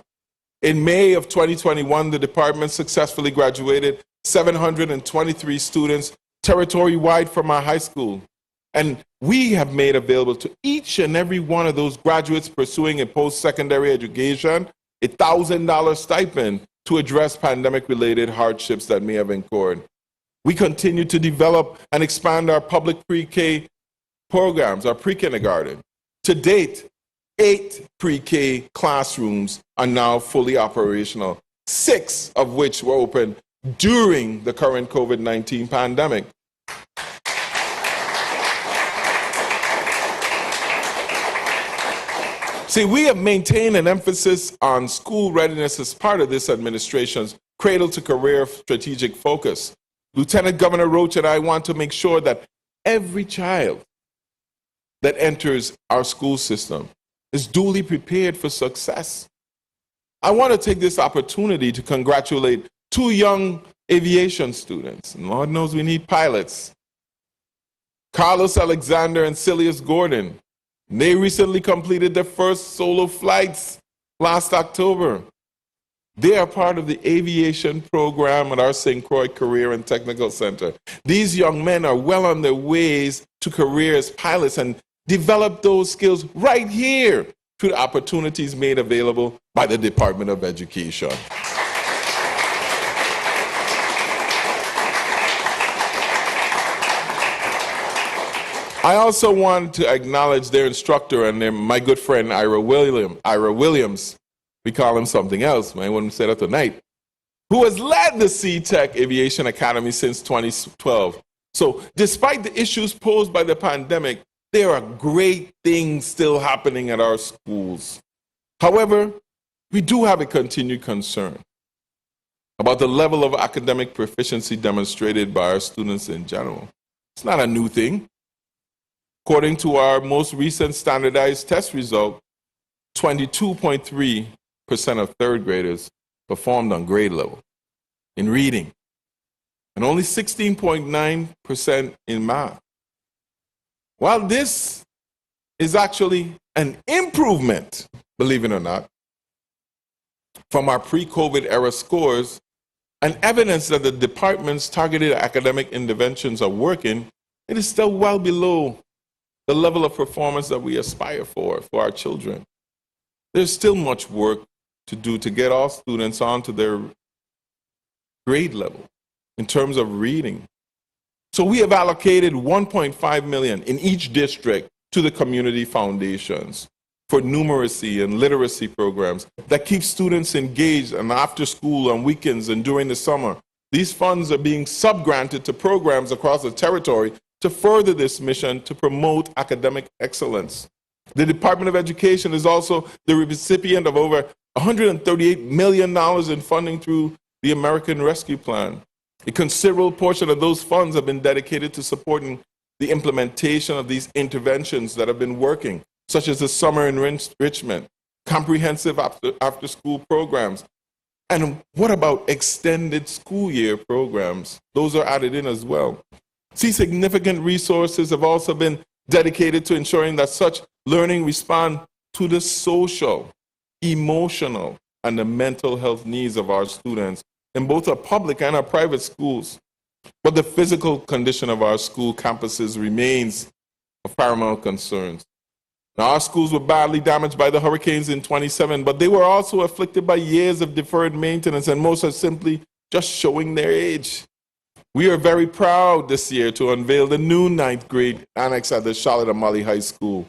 A: In May of 2021, the department successfully graduated 723 students territory-wide from our high school. And we have made available to each and every one of those graduates pursuing a post-secondary education a $1,000 stipend to address pandemic-related hardships that may have incurred. We continue to develop and expand our public pre-K programs, our pre-kindergarten. To date, 8 pre-K classrooms are now fully operational, 6 of which were open during the current COVID-19 pandemic. See, we have maintained an emphasis on school readiness as part of this administration's cradle-to-career strategic focus. Lieutenant Governor Roach and I want to make sure that every child that enters our school system is duly prepared for success. I want to take this opportunity to congratulate 2 young aviation students. And Lord knows we need pilots. Carlos Alexander and Silius Gordon. They recently completed their first solo flights last October. They are part of the aviation program at our St. Croix Career and Technical Center. These young men are well on their ways to career as pilots and develop those skills right here through the opportunities made available by the Department of Education. I also want to acknowledge their instructor and my good friend Ira Williams. We call him something else, man. I wouldn't say that tonight. Who has led the C-Tech Aviation Academy since 2012. So despite the issues posed by the pandemic, there are great things still happening at our schools. However, we do have a continued concern about the level of academic proficiency demonstrated by our students in general. It's not a new thing. According to our most recent standardized test result, 22.3% of third graders performed on grade level in reading, and only 16.9% in math. While this is actually an improvement, believe it or not, from our pre-COVID era scores and evidence that the department's targeted academic interventions are working, it is still well below the level of performance that we aspire for our children. There's still much work to do to get all students onto their grade level in terms of reading. So we have allocated $1.5 million in each district to the community foundations for numeracy and literacy programs that keep students engaged and after school, on weekends, and during the summer. These funds are being subgranted to programs across the territory to further this mission to promote academic excellence. The Department of Education is also the recipient of over $138 million in funding through the American Rescue Plan. A considerable portion of those funds have been dedicated to supporting the implementation of these interventions that have been working, such as the summer enrichment, comprehensive after-school programs. And what about extended school year programs? Those are added in as well. See, significant resources have also been dedicated to ensuring that such learning respond to the social, emotional, and the mental health needs of our students in both our public and our private schools. But the physical condition of our school campuses remains of paramount concern. Now, our schools were badly damaged by the hurricanes in 2017, but they were also afflicted by years of deferred maintenance, and most are simply just showing their age. We are very proud this year to unveil the new 9th grade annex at the Charlotte Amalie High School.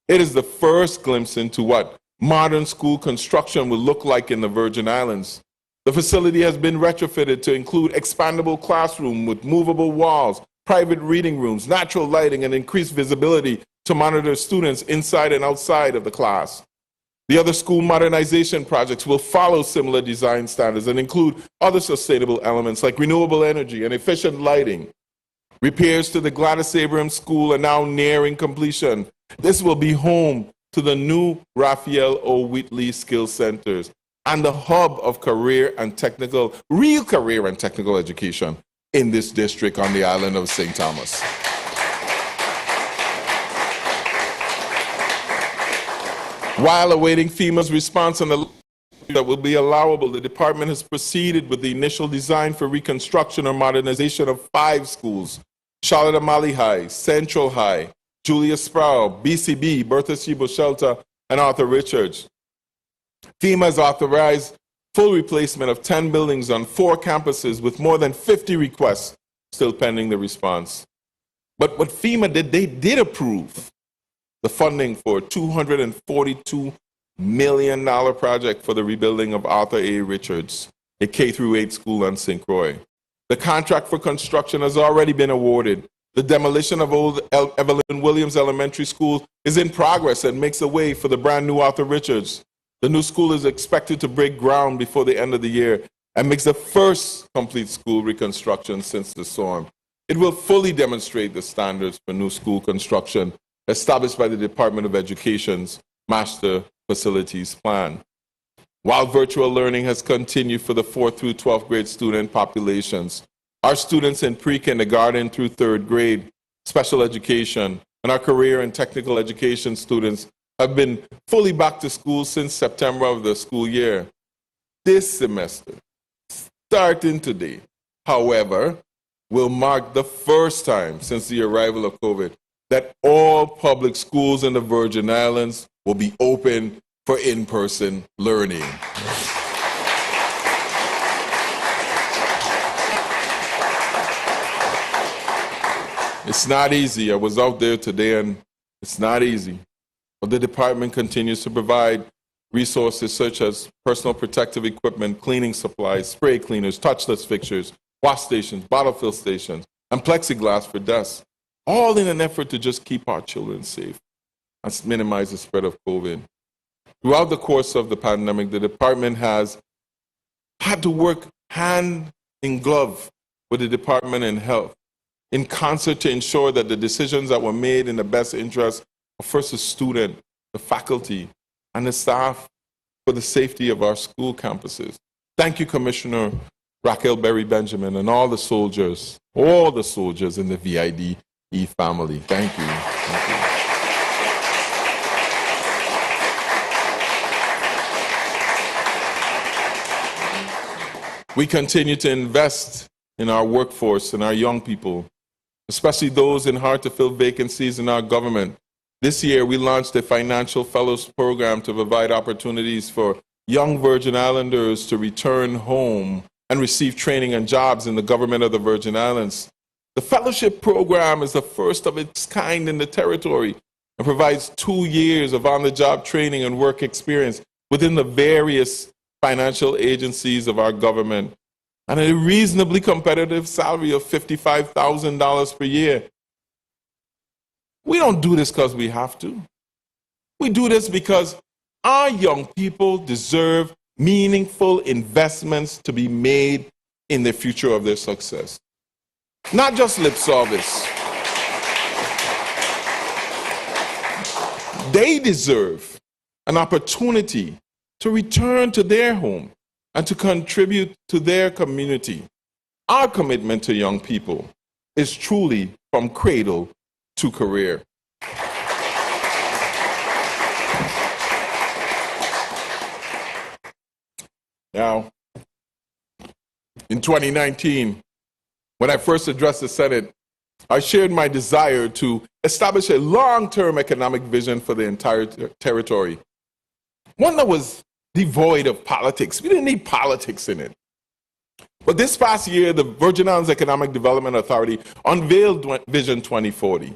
A: It is the first glimpse into what modern school construction will look like in the Virgin Islands. The facility has been retrofitted to include expandable classroom with movable walls, private reading rooms, natural lighting, and increased visibility to monitor students inside and outside of the class. The other school modernization projects will follow similar design standards and include other sustainable elements like renewable energy and efficient lighting. Repairs to the Gladys Abrams School are now nearing completion. This will be home to the new Raphael O. Whitley Skill Centers and the hub of real career and technical education in this district on the island of St. Thomas. While awaiting FEMA's response on the that will be allowable, the department has proceeded with the initial design for reconstruction or modernization of 5 schools: Charlotte Amalie High, Central High, Julius Sproul, BCB, Bertha Shebo Shelter, and Arthur Richards. FEMA has authorized full replacement of 10 buildings on 4 campuses with more than 50 requests still pending the response. But what FEMA did, they did approve the funding for a $242 million project for the rebuilding of Arthur A. Richards, a K-8 school on St. Croix. The contract for construction has already been awarded. The demolition of old Evelyn Williams Elementary School is in progress and makes a way for the brand new Arthur Richards. The new school is expected to break ground before the end of the year and makes the first complete school reconstruction since the storm. It will fully demonstrate the standards for new school construction established by the Department of Education's Master Facilities Plan. While virtual learning has continued for the 4th through 12th grade student populations, our students in pre-kindergarten through 3rd grade, special education, and our career and technical education students have been fully back to school since September of the school year. This semester, starting today, however, will mark the first time since the arrival of COVID that all public schools in the Virgin Islands will be open for in-person learning. It's not easy. I was out there today and it's not easy. But the department continues to provide resources such as personal protective equipment, cleaning supplies, spray cleaners, touchless fixtures, wash stations, bottle fill stations, and plexiglass for desks, all in an effort to just keep our children safe and minimize the spread of COVID. Throughout the course of the pandemic, the department has had to work hand in glove with the Department of Health in concert to ensure that the decisions that were made in the best interest of first the student, the faculty, and the staff for the safety of our school campuses. Thank you, Commissioner Raquel Berry Benjamin, and all the soldiers in the VIDE family. Thank you. Thank you. We continue to invest in our workforce and our young people, especially those in hard-to-fill vacancies in our government. This year, we launched a Financial Fellows Program to provide opportunities for young Virgin Islanders to return home and receive training and jobs in the government of the Virgin Islands. The fellowship program is the first of its kind in the territory and provides 2 years of on-the-job training and work experience within the various financial agencies of our government and a reasonably competitive salary of $55,000 per year. We don't do this because we have to. We do this because our young people deserve meaningful investments to be made in the future of their success. Not just lip service. They deserve an opportunity to return to their home and to contribute to their community. Our commitment to young people is truly from cradle to career. Now, in 2019, when I first addressed the Senate, I shared my desire to establish a long-term economic vision for the entire territory. One that was devoid of politics. We didn't need politics in it. But this past year, the Virgin Islands Economic Development Authority unveiled Vision 2040.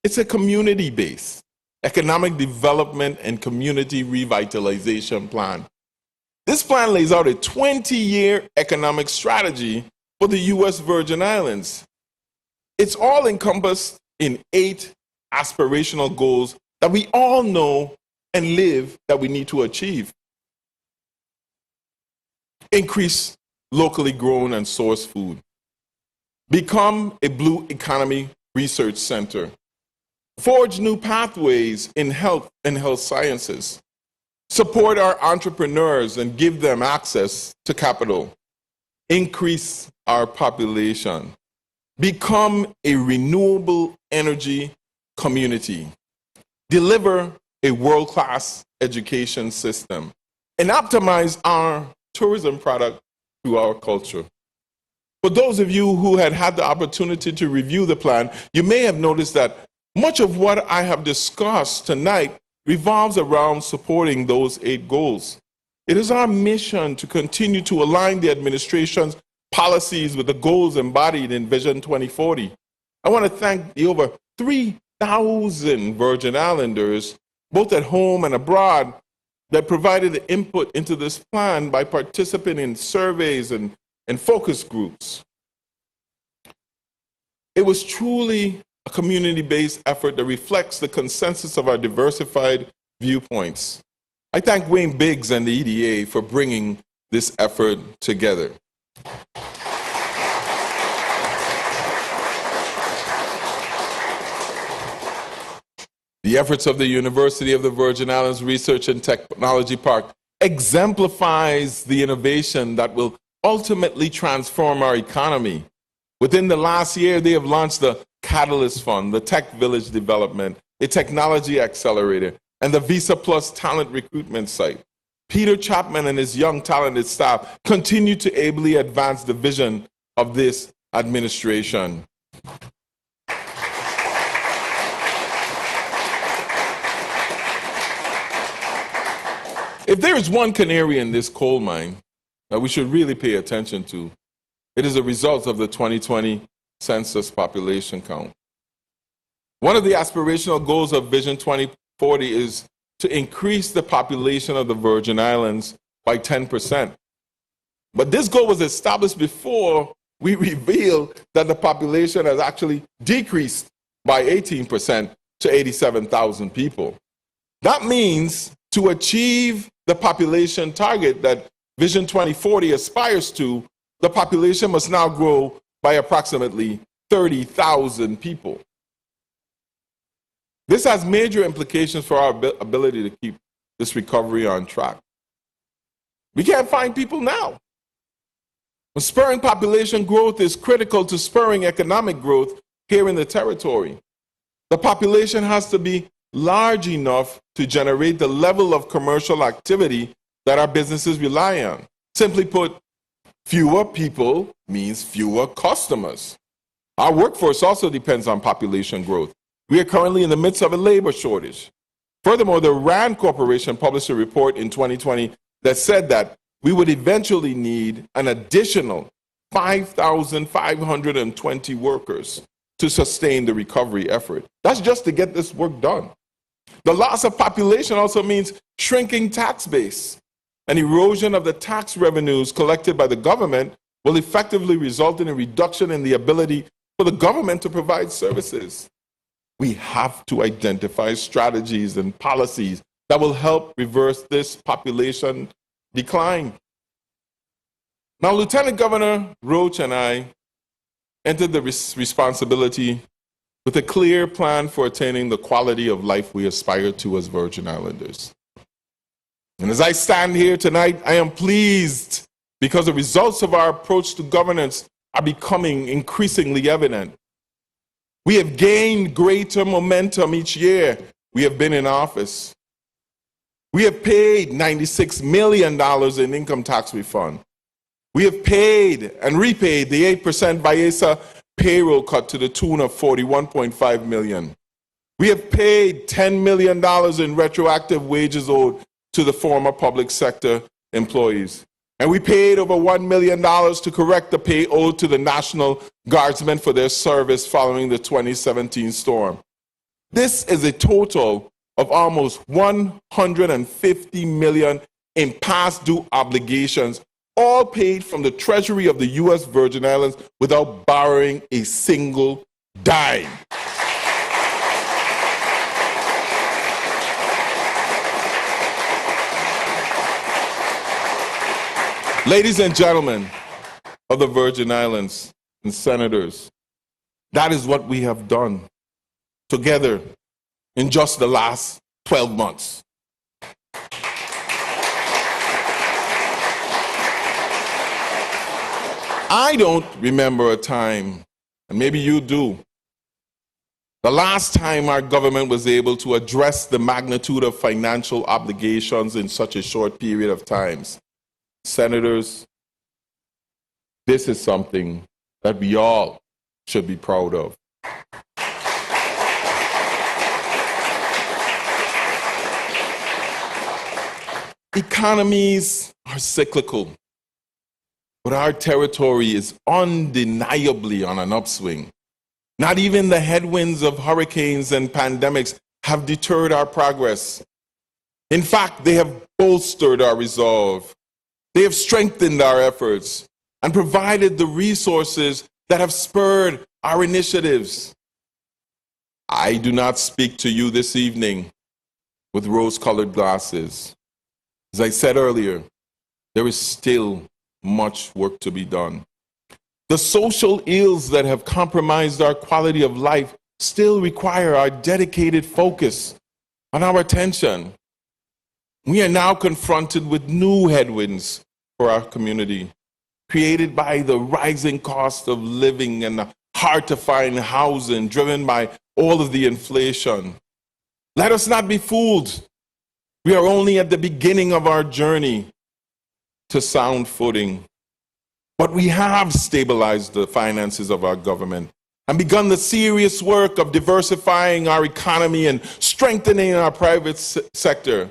A: It's a community-based economic development and community revitalization plan. This plan lays out a 20-year economic strategy for the U.S. Virgin Islands. It's all encompassed in 8 aspirational goals that we all know and live that we need to achieve. Increase locally grown and sourced food. Become a blue economy research center. Forge new pathways in health and health sciences. Support our entrepreneurs and give them access to capital. increase our population, become a renewable energy community, deliver a world-class education system, and optimize our tourism product through our culture. For those of you who had the opportunity to review the plan, you may have noticed that much of what I have discussed tonight revolves around supporting those 8 goals. It is our mission to continue to align the administration's policies with the goals embodied in Vision 2040. I want to thank the over 3,000 Virgin Islanders, both at home and abroad, that provided the input into this plan by participating in surveys and focus groups. It was truly a community-based effort that reflects the consensus of our diversified viewpoints. I thank Wayne Biggs and the EDA for bringing this effort together. The efforts of the University of the Virgin Islands Research and Technology Park exemplifies the innovation that will ultimately transform our economy. Within the last year, they have launched the Catalyst Fund, the Tech Village Development, a technology accelerator, and the Visa Plus talent recruitment site. Peter Chapman and his young talented staff continue to ably advance the vision of this administration. If there is one canary in this coal mine that we should really pay attention to, it is a result of the 2020 census population count. One of the aspirational goals of Vision 2040 is to increase the population of the Virgin Islands by 10%. But this goal was established before we revealed that the population has actually decreased by 18% to 87,000 people. That means to achieve the population target that Vision 2040 aspires to, the population must now grow by approximately 30,000 people. This has major implications for our ability to keep this recovery on track. We can't find people now. But spurring population growth is critical to spurring economic growth here in the territory. The population has to be large enough to generate the level of commercial activity that our businesses rely on. Simply put, fewer people means fewer customers. Our workforce also depends on population growth. We are currently in the midst of a labor shortage. Furthermore, the RAND Corporation published a report in 2020 that said that we would eventually need an additional 5,520 workers to sustain the recovery effort. That's just to get this work done. The loss of population also means shrinking tax base. An erosion of the tax revenues collected by the government will effectively result in a reduction in the ability for the government to provide services. We have to identify strategies and policies that will help reverse this population decline. Now, Lieutenant Governor Roach and I entered the responsibility with a clear plan for attaining the quality of life we aspire to as Virgin Islanders. And as I stand here tonight, I am pleased because the results of our approach to governance are becoming increasingly evident. We have gained greater momentum each year we have been in office. We have paid $96 million in income tax refund. We have paid and repaid the 8% VIESA payroll cut to the tune of $41.5 million. We have paid $10 million in retroactive wages owed to the former public sector employees. And we paid over $1 million to correct the pay owed to the National Guardsmen for their service following the 2017 storm. This is a total of almost $150 million in past due obligations, all paid from the Treasury of the U.S. Virgin Islands without borrowing a single dime. Ladies and gentlemen of the Virgin Islands and senators, that is what we have done together in just the last 12 months. I don't remember a time, and maybe you do, the last time our government was able to address the magnitude of financial obligations in such a short period of time. Senators, this is something that we all should be proud of. Economies are cyclical, but our territory is undeniably on an upswing. Not even the headwinds of hurricanes and pandemics have deterred our progress. In fact, they have bolstered our resolve. They have strengthened our efforts and provided the resources that have spurred our initiatives. I do not speak to you this evening with rose-colored glasses. As I said earlier, there is still much work to be done. The social ills that have compromised our quality of life still require our dedicated focus and our attention. We are now confronted with new headwinds for our community, created by the rising cost of living and the hard-to-find housing driven by all of the inflation. Let us not be fooled. We are only at the beginning of our journey to sound footing. But we have stabilized the finances of our government and begun the serious work of diversifying our economy and strengthening our private sector.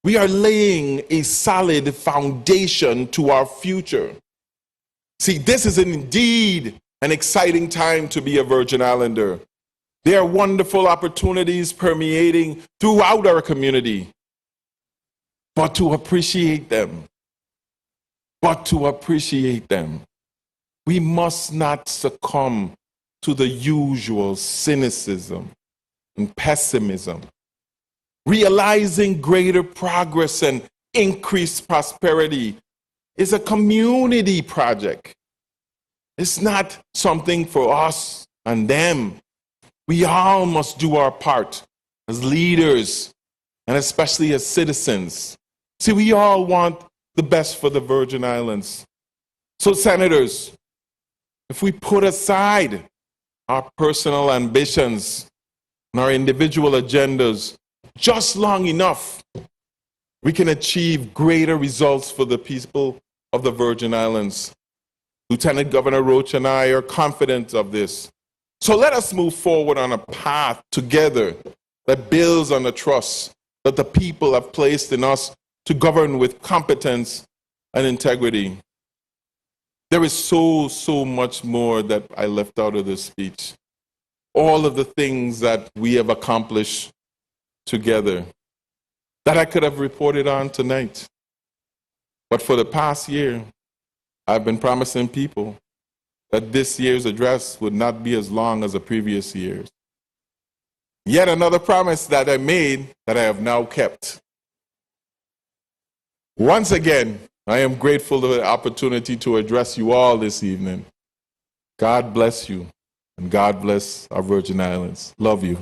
A: We are laying a solid foundation to our future. See, this is indeed an exciting time to be a Virgin Islander. There are wonderful opportunities permeating throughout our community. But to appreciate them, we must not succumb to the usual cynicism and pessimism. Realizing greater progress and increased prosperity is a community project. It's not something for us and them. We all must do our part as leaders and especially as citizens. See, we all want the best for the Virgin Islands. So, senators, if we put aside our personal ambitions and our individual agendas just long enough, we can achieve greater results for the people of the Virgin Islands. Lieutenant Governor Roach and I are confident of this. So let us move forward on a path together that builds on the trust that the people have placed in us to govern with competence and integrity. There is so much more that I left out of this speech. All of the things that we have accomplished together that I could have reported on tonight. But for the past year, I've been promising people that this year's address would not be as long as the previous years. Yet another promise that I made that I have now kept. Once again, I am grateful for the opportunity to address you all this evening. God bless you, and God bless our Virgin Islands. Love you.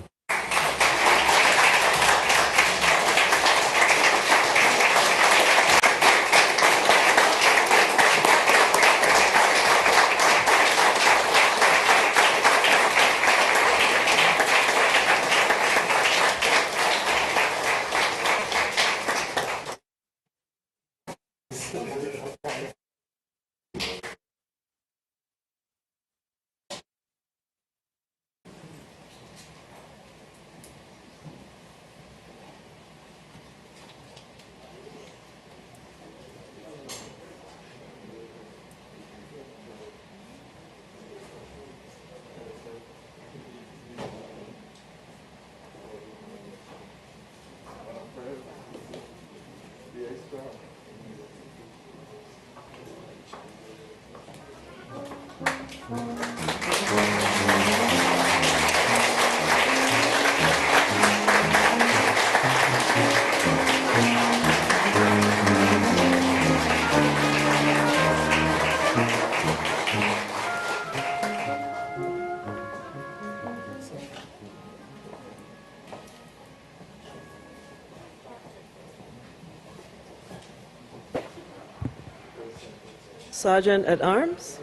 B: Sergeant at Arms.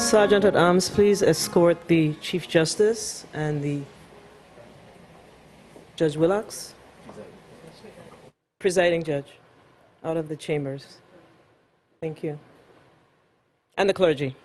B: Sergeant at Arms, please escort the Chief Justice and the Judge Willocks, presiding judge, out of the chambers. Thank you. And the clergy.